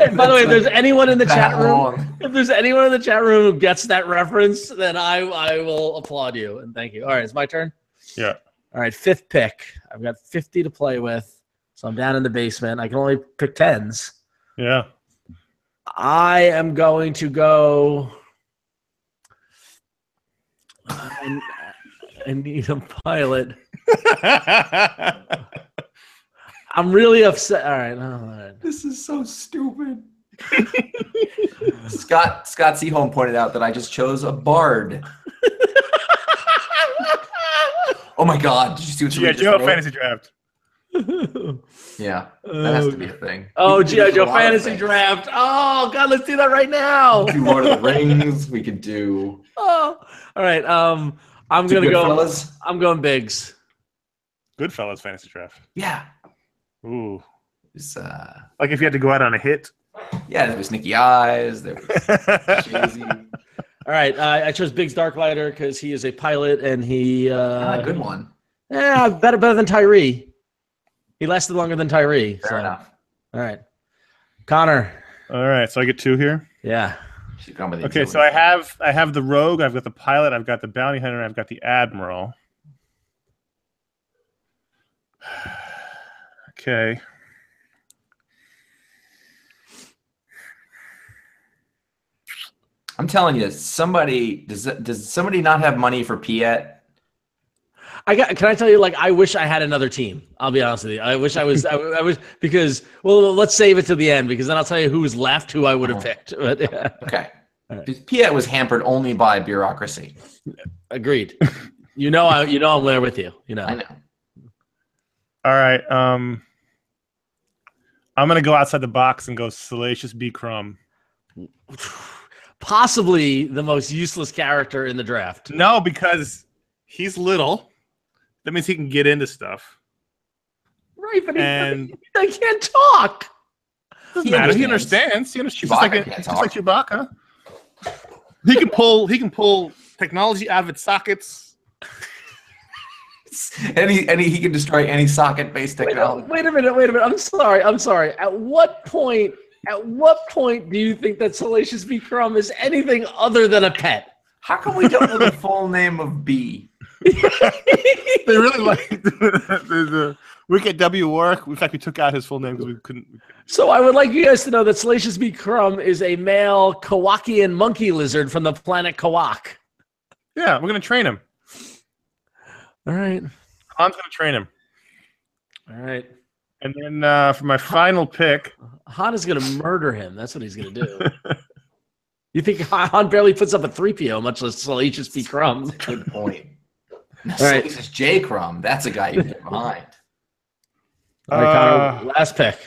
and by the way, if there's anyone in the chat room, who gets that reference, then I will applaud you and thank you. All right, it's my turn. Yeah. All right, 5th pick. I've got 50 to play with, so I'm down in the basement. I can only pick 10s. Yeah. I am going to go. I need a pilot. I'm really upset. All right. This is so stupid. Scott Seaholm pointed out that I just chose a bard. Oh my God! Did you see what G.I. Joe fantasy draft? Yeah, that has to be a thing. Oh, G.I. Joe fantasy draft. Oh God, let's do that right now. We can do Lord of the Rings. We could do. Oh, all right. I'm gonna go. Fellas? I'm going Biggs. Goodfellas fantasy draft. Yeah. Ooh. It's, like if you had to go out on a hit. Yeah, there was Nicky Eyes. There was Jay-Z. All right, I chose Biggs Darklighter because he is a pilot and he. Good one. Yeah, better than Tyree. He lasted longer than Tyree. Fair enough. All right, Connor. All right, so I get 2 here. Yeah. Okay, so I have the Rogue, I've got the Pilot, I've got the Bounty Hunter, I've got the Admiral. Okay. I'm telling you, does somebody not have money for Piet? Can I tell you, like, I wish I had another team. I'll be honest with you. I wish I was, I was, because, well, let's save it to the end, because then I'll tell you who's left, who I would have picked. But, yeah. Okay. Right. Piet was hampered only by bureaucracy. Agreed. I'm there with you. I know. All right. I'm going to go outside the box and go Salacious B. Crumb. Possibly the most useless character in the draft. No, because he's little. That means he can get into stuff. Right, but he can't talk. Doesn't matter. He understands. He understands. Just like Chewbacca. He can pull technology out of its sockets. and he can destroy any socket-based technology. Wait a minute. I'm sorry. At what point do you think that Salacious B. Crumb is anything other than a pet? How come we don't know the full name of B? They really like the Wicked W. Warwick. In fact, we took out his full name because we couldn't. So I would like you guys to know that Salacious B. Crumb is a male Kowakian monkey lizard from the planet Kawak. Yeah, we're going to train him. All right. Han's going to train him. All right. And then for my final pick. Han is going to murder him. That's what he's going to do. You think Han barely puts up a 3PO, much less Salacious B. Crumb. Good point. All right. Salacious J. Crumb. That's a guy you can get behind. All right, Connor, last pick.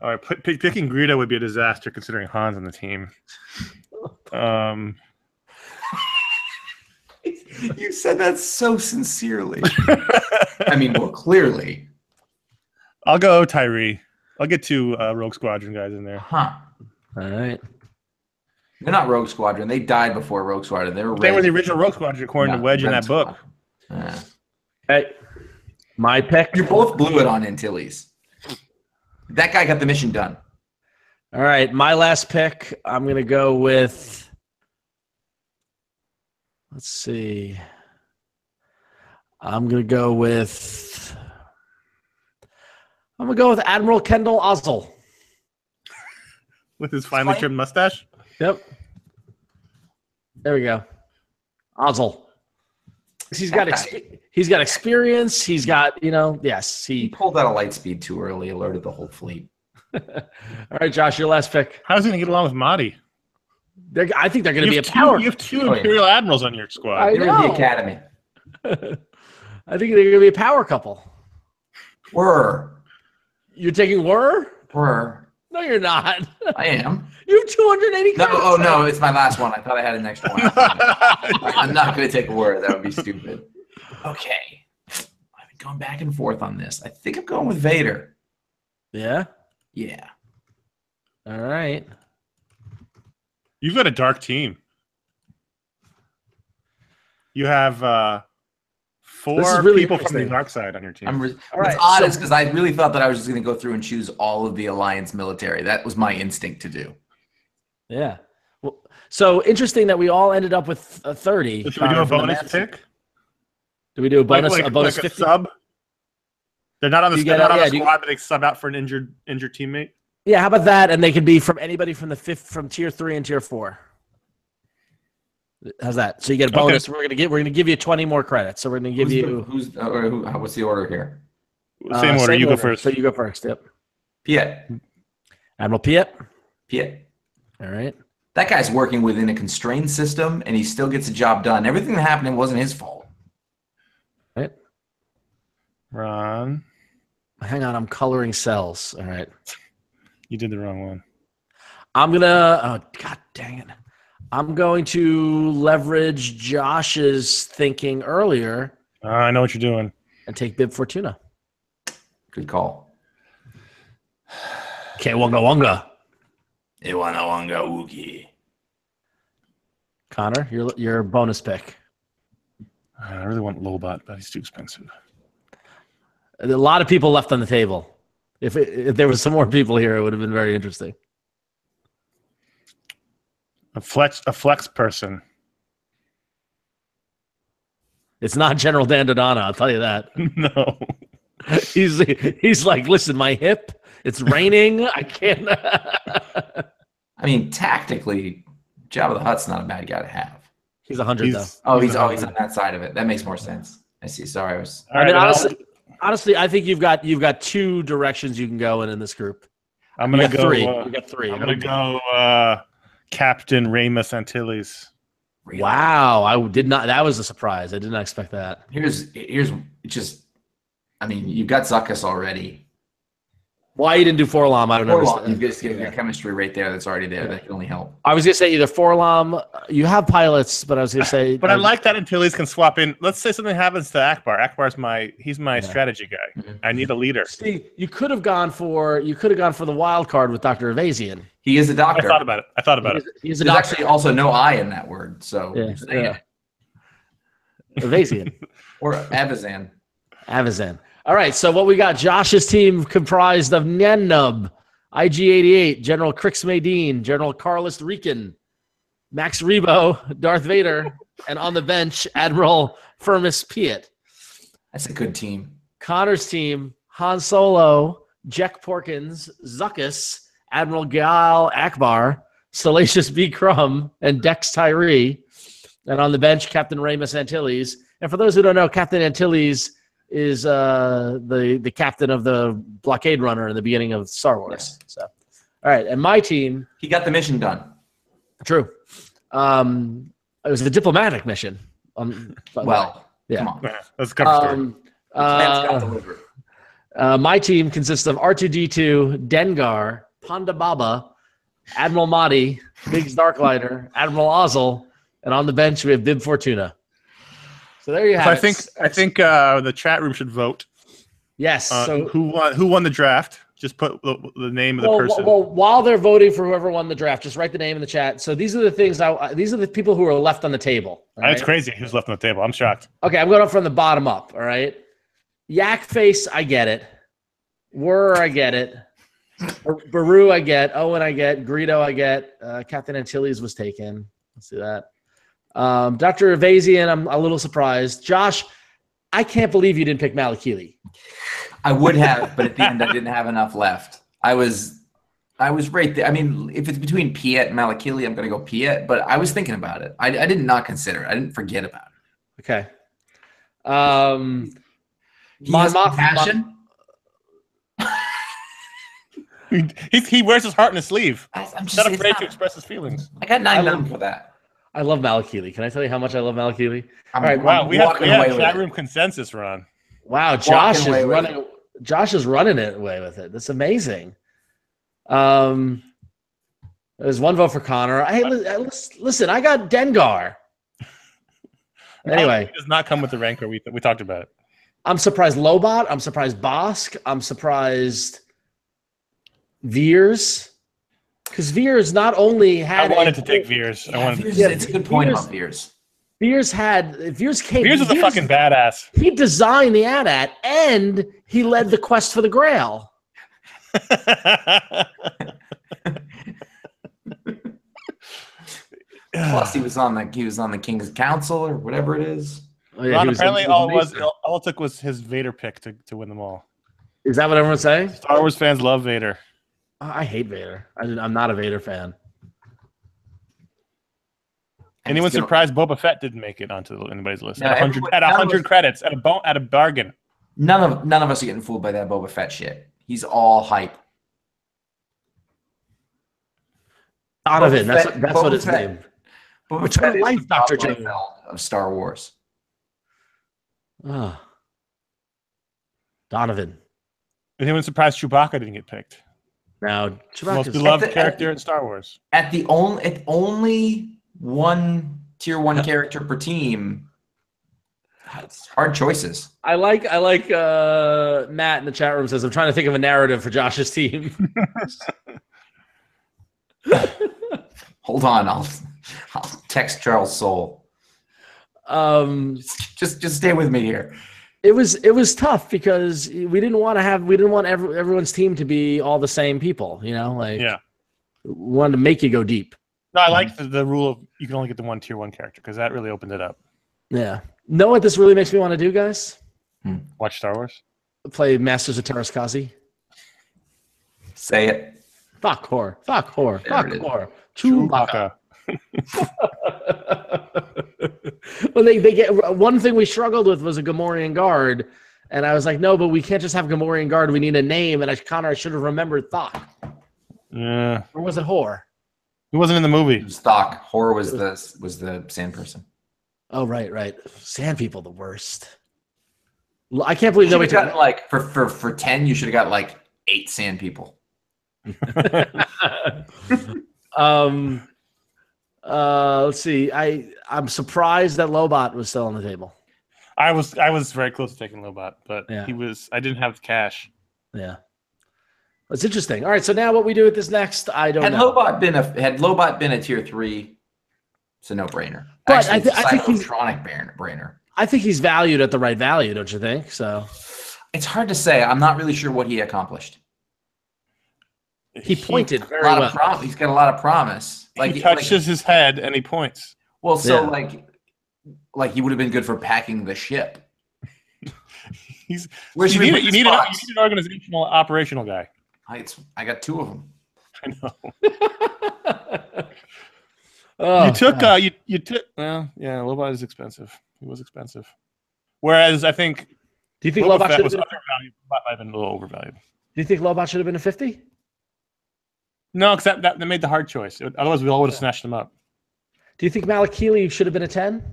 All right, picking Greedo would be a disaster considering Han's on the team. You said that so sincerely. I mean, more clearly. I'll go Tyree. I'll get 2 Rogue Squadron guys in there. Huh. All right. They're not Rogue Squadron. They died before Rogue Squadron. They were the original Rogue Squadron, according to Wedge in that book. Hey, my pick. You both blew it on Antilles. That guy got the mission done. All right, my last pick. I'm going to go with. Let's see. I'm going to go with Admiral Kendall Ozzel. With his finely trimmed mustache? Yep. There we go. Ozzel. He's got experience. He's got, yes. He pulled out a light speed too early, alerted the whole fleet. All right, Josh, your last pick. How's he going to get along with Mahdi? I think they're going to be a power. You have two Imperial Admirals on your squad. They're in the academy. I think they're going to be a power couple. You're taking Were? No, you're not. I am. You have 280 No, credits. no, it's my last one. I thought I had an extra one. I'm not going to take a Were. That would be stupid. Okay. I've been going back and forth on this. I think I'm going with Vader. Yeah? Yeah. All right. You've got a dark team. You have 4 really people from the dark side on your team. What's odd is because I really thought that I was just going to go through and choose all of the Alliance military. That was my instinct to do. Yeah. Well, so interesting that we all ended up with a 30. Should we do a bonus pick? Do we do a bonus? Like a bonus like 50? sub? They're not on the squad, but they sub out for an injured teammate. Yeah, how about that? And they can be from anybody from from tier 3 and tier 4. How's that? So you get a bonus. Okay. We're gonna give you 20 more credits. So we're gonna give what's the order here? Same order. You go first. So you go first. Yep. Piet. Admiral Piet. All right. That guy's working within a constrained system, and he still gets the job done. Everything that happened wasn't his fault. Right. Ron. Hang on, I'm coloring cells. All right. You did the wrong one. I'm gonna. Oh, God dang it! I'm going to leverage Josh's thinking earlier. I know what you're doing. And take Bib Fortuna. Good call. Okay, Wonga. Iwanawanga Wookie. Connor, your bonus pick. I really want Lobot, but he's too expensive. A lot of people left on the table. If there was some more people here, it would have been very interesting. A flex person. It's not General Dan Dodonna, I'll tell you that. No. He's like, listen, my hip, it's raining. I can't. I mean, tactically, Jabba the Hutt's not a bad guy to have. He's 100 though. Oh, he's on that side of it. That makes more sense. I see. Sorry, honestly, I think you've got 2 directions you can go in this group. I'm gonna go 3. You got 3. I'm gonna go Captain Ramus Antilles. Really? Wow, I did not. That was a surprise. I did not expect that. Here's just. I mean, you've got Zuckuss already. Why you didn't do Forlom? I don't know. You just get your chemistry right there. That's already there. That can only help. I was gonna say either Forlom. You have pilots, but I was gonna say. But I like that Antilles can swap in. Let's say something happens to Akbar. Akbar's my strategy guy. Mm-hmm. I need a leader. See, you could have gone for the wild card with Dr. Evasian. He is a doctor. I thought about it. He's a There's doctor. actually also no I in that word. So yeah. Evasian or Avazan. All right, so what we got, Josh's team comprised of Nyanub, IG-88, General Crix Maydeen, General Carlos Rican, Max Rebo, Darth Vader, and on the bench, Admiral Firmus Piet. That's a good team. Connor's team, Han Solo, Jack Porkins, Zuckuss, Admiral Gal Akbar, Salacious B. Crumb, and Dex Tyree. And on the bench, Captain Ramus Antilles. And for those who don't know, Captain Antilles is the captain of the blockade runner in the beginning of Star Wars. Yes. So, all right, and my team. He got the mission done. True. It was a diplomatic mission. Well, yeah. Come on. Let's cover story. My team consists of R2D2, Dengar, Ponda Baba, Admiral Mahdi, Biggs Darklighter, Admiral Ozzel, and on the bench we have Bib Fortuna. So there you have it. I think the chat room should vote. Yes. So who won the draft? Just put the name of the person. Well, while they're voting for whoever won the draft, just write the name in the chat. So these are the things. These are the people who are left on the table. Right? That's crazy. Who's left on the table? I'm shocked. Okay, I'm going from the bottom up. All right. Yak Face, I get it. I get it. Baru, I get. Owen, I get. Greedo, I get. Captain Antilles was taken. Let's see that. Dr. Evasian, I'm a little surprised. Josh, I can't believe you didn't pick Malakili. I would have, but at the end I didn't have enough left. I was right there. I mean, if it's between Piet and Malakili, I'm going to go Piet, but I was thinking about it. I did not consider it. I didn't forget about it. Okay. He has compassion. He wears his heart in his sleeve. I'm He's just not afraid to express his feelings. I got 9 for that. I love Malakili. Can I tell you how much I love Malakili? All right, wow, we have chat room consensus, Ron. Wow, Josh is running. Josh is running it away with it. That's amazing. There's one vote for Connor. Hey, listen, I got Dengar. Anyway, it does not come with the rancor. We talked about it. I'm surprised Lobot. I'm surprised Bosk. I'm surprised Veers. Because Veers not only had. I wanted to take Veers. It's a good point about Veers. Veers is a fucking badass. He designed the AT-AT and he led the quest for the Grail. Plus, he was on the King's Council or whatever it is. Oh, yeah, Ron, apparently, all it took was his Vader pick to win them all. Is that what everyone's saying? Star Wars fans love Vader. I hate Vader. I'm not a Vader fan. Anyone surprised Boba Fett didn't make it onto anybody's list? At 100 credits, at a bargain. None of us are getting fooled by that Boba Fett shit. He's all hype. Donovan, that's what it's named. Boba Fett is life, Dr. J of Star Wars. Oh. Donovan. Anyone surprised Chewbacca didn't get picked? Now, Chewbacca's most beloved character in Star Wars. At the only one tier 1 character per team. It's hard choices. I like Matt in the chat room says, I'm trying to think of a narrative for Josh's team. Hold on, I'll text Charles Soule. Just stay with me here. It was tough because we didn't want everyone's team to be all the same people, we wanted to make you go deep. No, I like the rule of you can only get the one tier 1 character because that really opened it up. Yeah. Know what this really makes me want to do, guys? Watch Star Wars. Play Masters of Terraskazi. Say it. Fuck horror. Fuck horror. There Fuck horror. Chewbacca. Well, they get one thing we struggled with was a Gamorrean guard, and I was like, no, but we can't just have Gamorrean guard. We need a name, and I should have remembered Thok. Yeah. Or was it Hor? He wasn't in the movie. It was Thok. Hor was the sand person. Oh, right. Sand people, the worst. I can't believe nobody took like for 10. You should have got like 8 sand people. Let's see. I'm surprised that Lobot was still on the table. I was very close to taking Lobot, but I didn't have the cash. Yeah. That's interesting. All right, so now what we do with this next, I don't know. Had Lobot been a tier 3, it's a no-brainer. But actually, I think he's brainer. I think he's valued at the right value, don't you think? So it's hard to say. I'm not really sure what he accomplished. He pointed very well. He's got a lot of promise. He touches his head and he points. Well, so like he would have been good for packing the ship. You need an organizational operational guy. I got 2 of them. I know. You took Lobot is expensive. He was expensive. Whereas I think do you think Lobot was undervalued? Might have been a little overvalued. Do you think Lobot should have been a 50? No, because that made the hard choice. Otherwise, we all would have snatched him up. Do you think Malakili should have been a 10?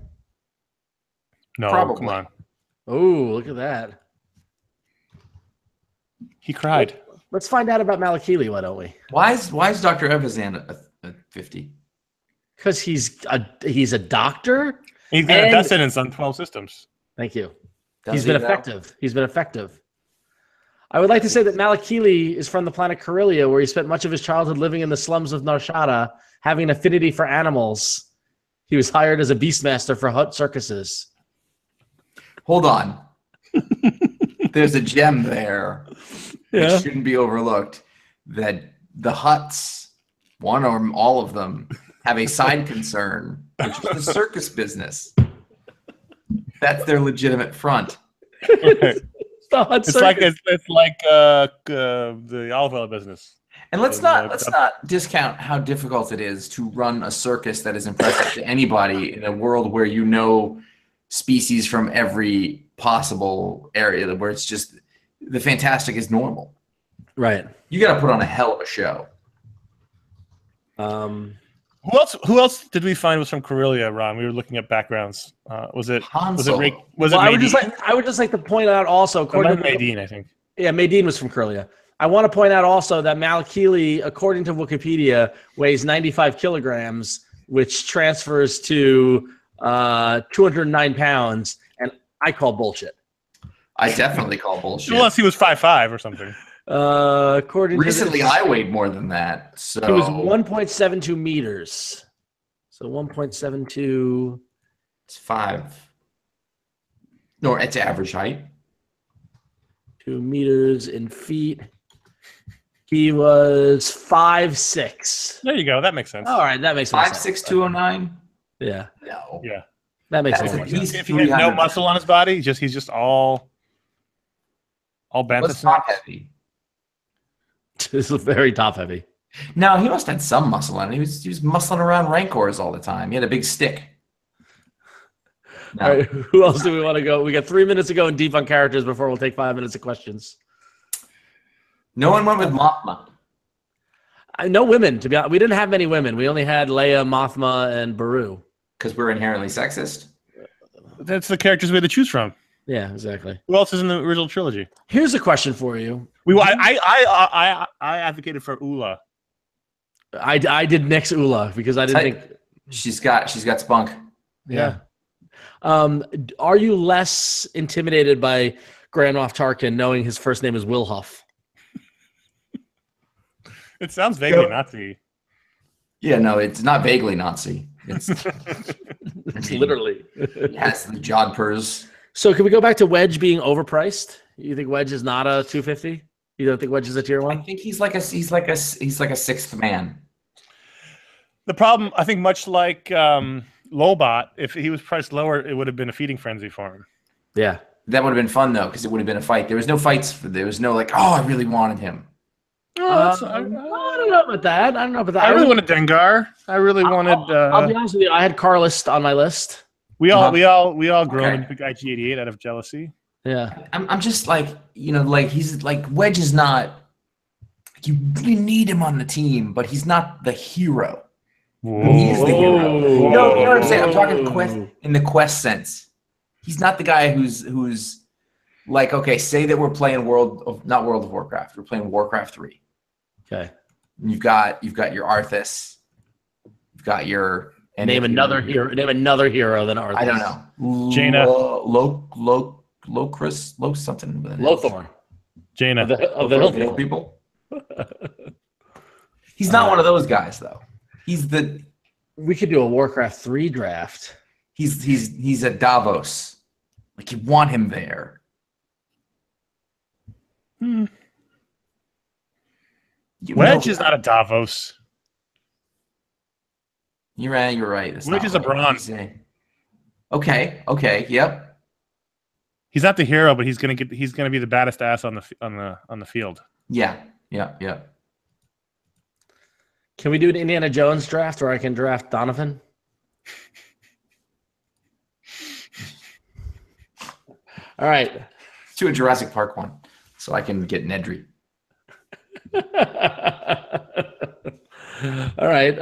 No, Probably. Come on. Oh, look at that. He cried. Let's find out about Malakili, why don't we? Why is Dr. Evazan a 50? Because he's a doctor. He's got a death sentence on 12 systems. Thank you. He's been effective. I would like to say that Malakili is from the planet Corellia, where he spent much of his childhood living in the slums of Narshada, having an affinity for animals. He was hired as a beastmaster for Hutt circuses. Hold on. There's a gem there which shouldn't be overlooked, that the Hutts, one or all of them, have a side concern, which is the circus business. That's their legitimate front. It's like the olive oil business. And let's not discount how difficult it is to run a circus that is impressive to anybody in a world where species from every possible area where it's just the fantastic is normal. Right. You got to put on a hell of a show. Who else did we find was from Corellia, Ron? We were looking at backgrounds. Was it Solo. I would just like to point out also, according to Maydeen, I think. Yeah, Maydeen was from Corellia. I want to point out also that Malakili, according to Wikipedia, weighs 95 kilograms, which transfers to 209 pounds, and I call bullshit. I definitely call bullshit. Unless he was 5'5" or something. Recently, I weighed more than that. So it was 1.72 meters. So 1.72. It's 5. No, it's average height. 2 meters in feet. He was 5'6". There you go. That makes sense. All right, that makes sense. 5'6", 209. Yeah. No. Yeah. That makes That's sense. at least If he has no muscle on his body, he's just all bantha What's top snacks. heavy? This is very top heavy. No, he must have had some muscle on it. He was muscling around Rancors all the time. He had a big stick. No. All right, who else do we want to go? We got 3 minutes to go in deep on characters before we'll take 5 minutes of questions. No one went with Mothma. No women, to be honest. We didn't have many women. We only had Leia, Mothma, and Baru. Because we're inherently sexist. That's the characters we had to choose from. Yeah, exactly. Who else is in the original trilogy? Here's a question for you. I advocated for Ula. I did Nick's Ula because I didn't think she's got spunk. Yeah. Are you less intimidated by Grand Moff Tarkin knowing his first name is Wilhuff? It sounds vaguely Nazi. Yeah, no, it's not vaguely Nazi. It's literally. It has the jodhpurs. So can we go back to Wedge being overpriced? You think Wedge is not a 250? You don't think Wedge is a tier 1? I think he's like a sixth man. The problem, I think, much like Lobot, if he was priced lower, it would have been a feeding frenzy for him. Yeah, that would have been fun though, because it would have been a fight. There was no fights. There was no like, oh, I really wanted him. I don't know about that. I really wanted Dengar. I really wanted. I'll be honest with you. I had Carlist on my list. We all grown and picked IG-88 out of jealousy. Yeah, I'm just like, like he's like Wedge is not. You really need him on the team, but he's not the hero. He's the hero. You know what I'm saying? I'm talking in the quest sense. He's not the guy who's like, okay, say that we're playing not World of Warcraft. We're playing Warcraft 3. Okay. You've got your Arthas. You've got your name another hero. Name another hero than Arthas. I don't know. Jaina. Locris something. Lothor. Jaina of the Hill people. He's not one of those guys though. We could do a Warcraft 3 draft. He's a Davos. Like you want him there. Wedge is not a Davos. You're right. Wedge is a bronze. Okay. Yep. He's not the hero, but he's gonna be the baddest ass on the field. Yeah. Can we do an Indiana Jones draft, or I can draft Donovan? All right. Let's do a Jurassic Park one, so I can get Nedry. All right.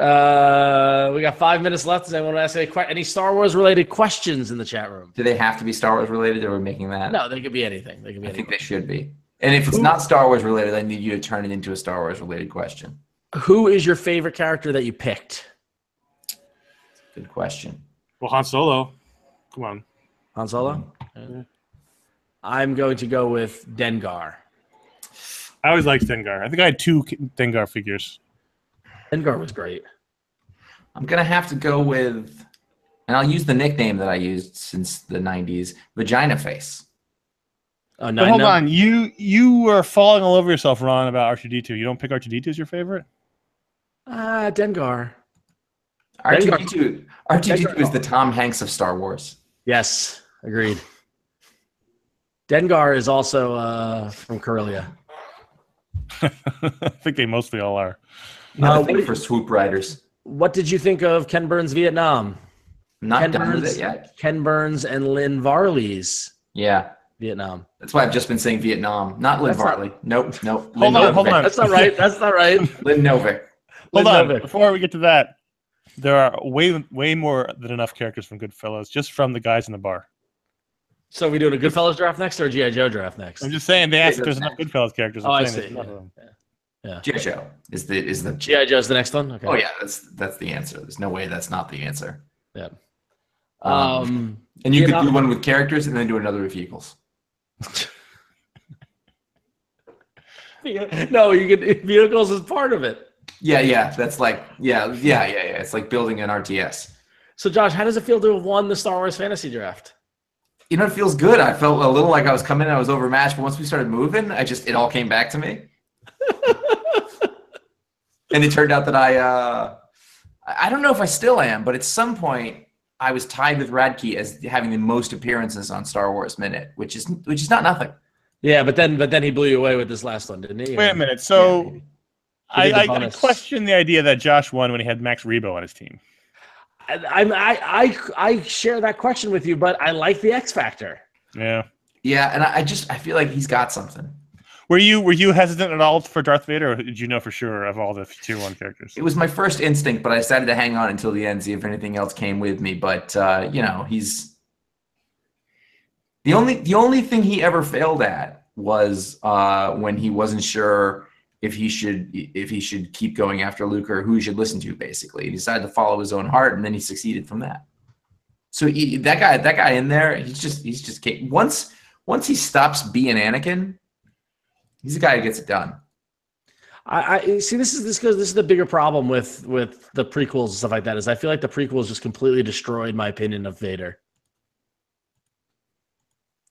We got 5 minutes left. Does anyone want to ask any Star Wars related questions in the chat room? Do they have to be Star Wars related, or are we making that? No, they could be anything. I think they should be. And if it's not Star Wars related, I need you to turn it into a Star Wars related question. Who is your favorite character that you picked? Good question. Well, Han Solo. Come on. Han Solo? Yeah. I'm going to go with Dengar. I always liked Dengar. I think I had 2 Dengar figures. Dengar was great. I'm going to have to go with, and I'll use the nickname that I used since the 90s, Vagina Face. Oh, but hold on. You were falling all over yourself, Ron, about R2-D2. You don't pick R2-D2 as your favorite? Dengar. R2-D2 is the Tom Hanks of Star Wars. Yes, agreed. Dengar is also from Corellia. I think they mostly all are. I think for swoop riders. What did you think of Ken Burns' Vietnam? Not done with it yet. Ken Burns and Lynn Varley's Yeah. Vietnam. That's why I've just been saying Vietnam, not Lynn That's not- Varley. Nope. Hold Lynn on, hold Novick. on. That's not right. That's not right. Lynn Novick. Hold Lynn on. Novick. Before we get to that, there are way more than enough characters from Goodfellas just from the guys in the bar. So we doing a Goodfellas draft next or a G.I. Joe draft next? I'm just saying they asked if there's Goodfellas enough Goodfellas characters. Oh, I saying there's see. enough of them. Yeah. G.I. Joe is the. G.I. Joe's the next one? Okay. Oh yeah, that's the answer. There's no way that's not the answer. Yeah. And you could Vietnam- do one with characters and then do another with vehicles. No, you could vehicles is part of it. Yeah. That's like yeah. It's like building an RTS. So Josh, how does it feel to have won the Star Wars fantasy draft? You know, it feels good. I felt a little like I was coming in, I was overmatched, but once we started moving, it all came back to me. And it turned out that I don't know if I still am, but at some point I was tied with Radke as having the most appearances on Star Wars Minute, which is not nothing. Yeah, but then he blew you away with this last one, didn't he? Wait a minute. So Yeah, I question the idea that Josh won when he had Max Rebo on his team. I share that question with you, but I like the X Factor. Yeah. Yeah, and I feel like he's got something. Were you hesitant at all for Darth Vader, or did you know for sure of all the tier 1 characters? It was my first instinct, but I decided to hang on until the end, see if anything else came with me. But he's the only thing he ever failed at was when he wasn't sure if he should keep going after Luke or who he should listen to. Basically, he decided to follow his own heart, and then he succeeded from that. So that guy in there, he's just once he stops being Anakin, he's the guy who gets it done. I see. This is the bigger problem with the prequels and stuff like that. Is I feel like the prequels just completely destroyed my opinion of Vader.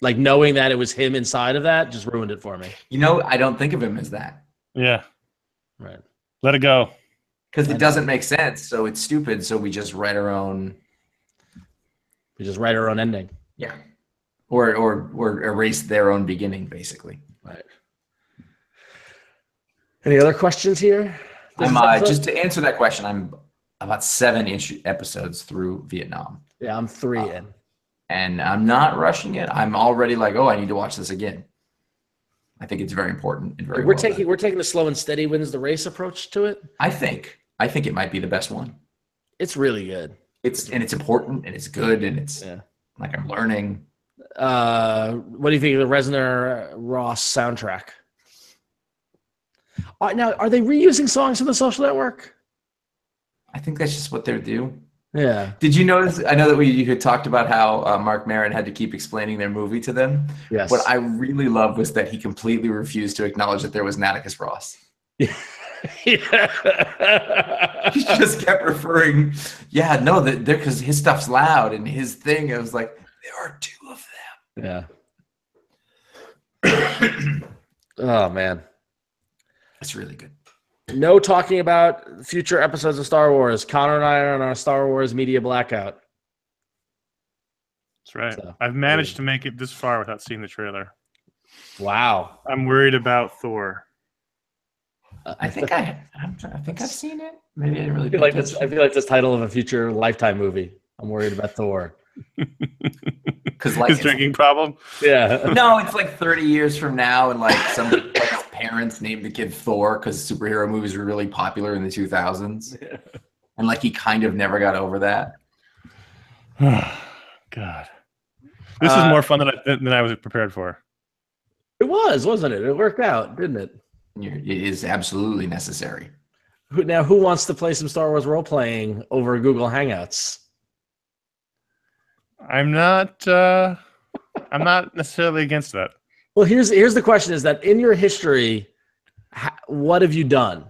Like knowing that it was him inside of that just ruined it for me. I don't think of him as that. Yeah. Right. Let it go. Because it doesn't make sense, so it's stupid. So we just write our own. We just write our own ending. Yeah. Or erase their own beginning, basically. Right. Any other questions here? Just to answer that question, I'm about 7 episodes through Vietnam. Yeah, I'm 3 in. And I'm not rushing it. I'm already like, I need to watch this again. I think it's very important and very. We're taking the slow and steady wins the race approach to it. I think it might be the best one. It's really good. It's important and it's good and it's like I'm learning. What do you think of the Reznor Ross soundtrack? Now, are they reusing songs from The Social Network? I think that's just what they do. Yeah. Did you notice? I know that you had talked about how Mark Maron had to keep explaining their movie to them. Yes. What I really loved was that he completely refused to acknowledge that there was an Atticus Ross. Yeah. He just kept referring. Yeah, no, because his stuff's loud and his thing. I was like, there are 2 of them. Yeah. Oh man, it's really good. No talking about future episodes of Star Wars. Connor and I are on our Star Wars media blackout. That's right. So, I've managed to make it this far without seeing the trailer. Wow. I'm worried about Thor. I think I've seen it. Maybe I didn't really. I feel like this title of a future Lifetime movie. I'm worried about Thor. Because like his drinking problem. Yeah. No, it's like 30 years from now, and like somebody, like his parents named the kid Thor because superhero movies were really popular in the 2000s, and like he kind of never got over that. God, this is more fun than I was prepared for. It was, wasn't it? It worked out, didn't it? It is absolutely necessary. Who wants to play some Star Wars role playing over Google Hangouts? I'm not necessarily against that. Well, here's the question: is that in your history, what have you done?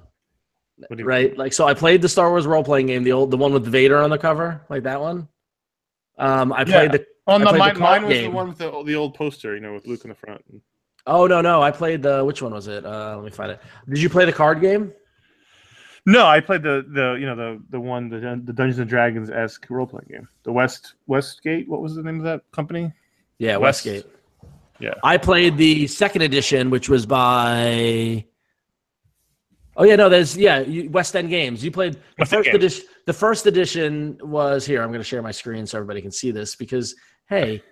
Right, like so. I played the Star Wars role playing game, the one with Vader on the cover, like that one. I played the. Oh no, mine was game. the one with the old poster, with Luke in the front. Oh no! I played the which one was it? Let me find it. Did you play the card game? No, I played the one the Dungeons and Dragons esque role playing game. The Westgate. What was the name of that company? Yeah, Westgate. Yeah, I played the second edition, which was by. Oh yeah, no, West End Games. You played the first edition. The first edition was here. I'm going to share my screen so everybody can see this because hey,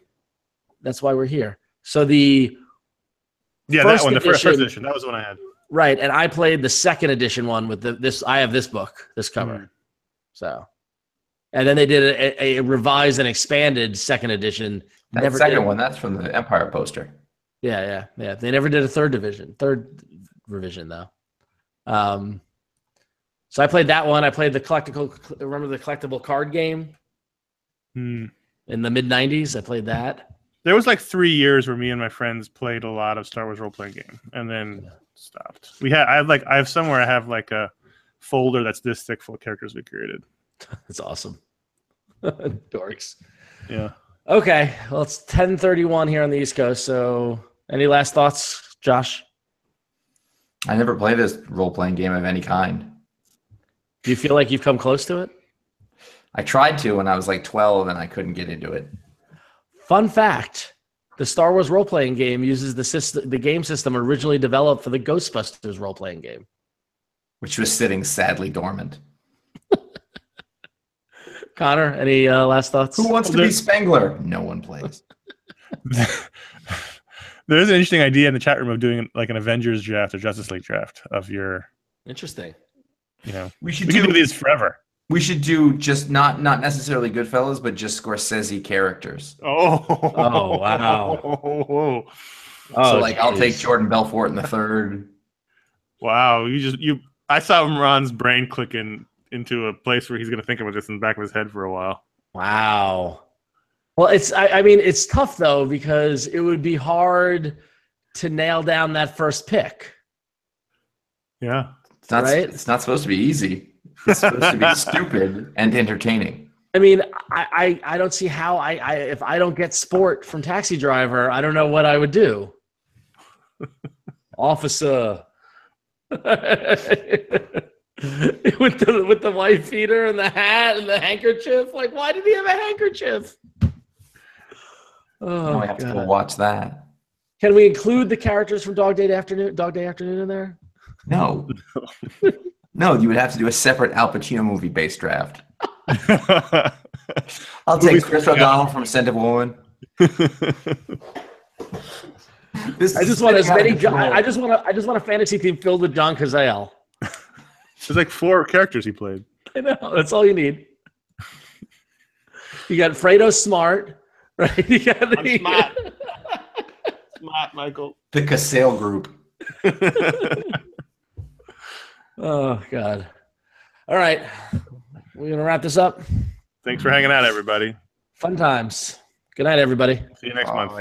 That's why we're here. So the that one, the first edition. That was the one I had. Right, and I played the second edition one with this. I have this book, this cover. So, and then they did a revised and expanded second edition. That second one, that's from the Empire poster. Yeah. They never did a third revision though. So I played that one. I played the remember the collectible card game in the mid '90s. I played that. There was like 3 years where me and my friends played a lot of Star Wars role-playing game, and then stopped. I have somewhere I have like a folder that's this thick full of characters we created. That's awesome. Dorks. Yeah. Okay. Well, it's 10:31 here on the East Coast. So, any last thoughts, Josh? I never played this role-playing game of any kind. Do you feel like you've come close to it? I tried to when I was like 12 and I couldn't get into it. Fun fact, the Star Wars role-playing game uses the game system originally developed for the Ghostbusters role-playing game. Which was sitting sadly dormant. Connor, any last thoughts? Who wants to be Spengler? No one plays. There's an interesting idea in the chat room of doing like an Avengers draft or Justice League draft of your... Interesting. We can do these forever. We should do just not necessarily Goodfellas, but just Scorsese characters. Oh wow! So like, I'll take Jordan Belfort in the third. Wow, I saw Ron's brain clicking into a place where he's going to think about this in the back of his head for a while. Wow. Well, it's tough though because it would be hard to nail down that first pick. Yeah, it's not supposed to be easy. It's supposed to be stupid and entertaining. I mean, I don't see how if I don't get sport from Taxi Driver, I don't know what I would do. Officer. with the white beater and the hat and the handkerchief. Like, why did he have a handkerchief? Oh, now I have to go watch that. Can we include the characters from Dog Day Afternoon in there? No. No, you would have to do a separate Al Pacino movie-based draft. I'll take Chris O'Donnell from Scent of a Woman. I just want a fantasy team filled with John Cazale. There's like 4 characters he played. I know. That's all you need. You got Fredo Smart, right? You got smart. Smart, Michael. The Cazale group. Oh, God. All right. We're going to wrap this up. Thanks for hanging out, everybody. Fun times. Good night, everybody. See you next month.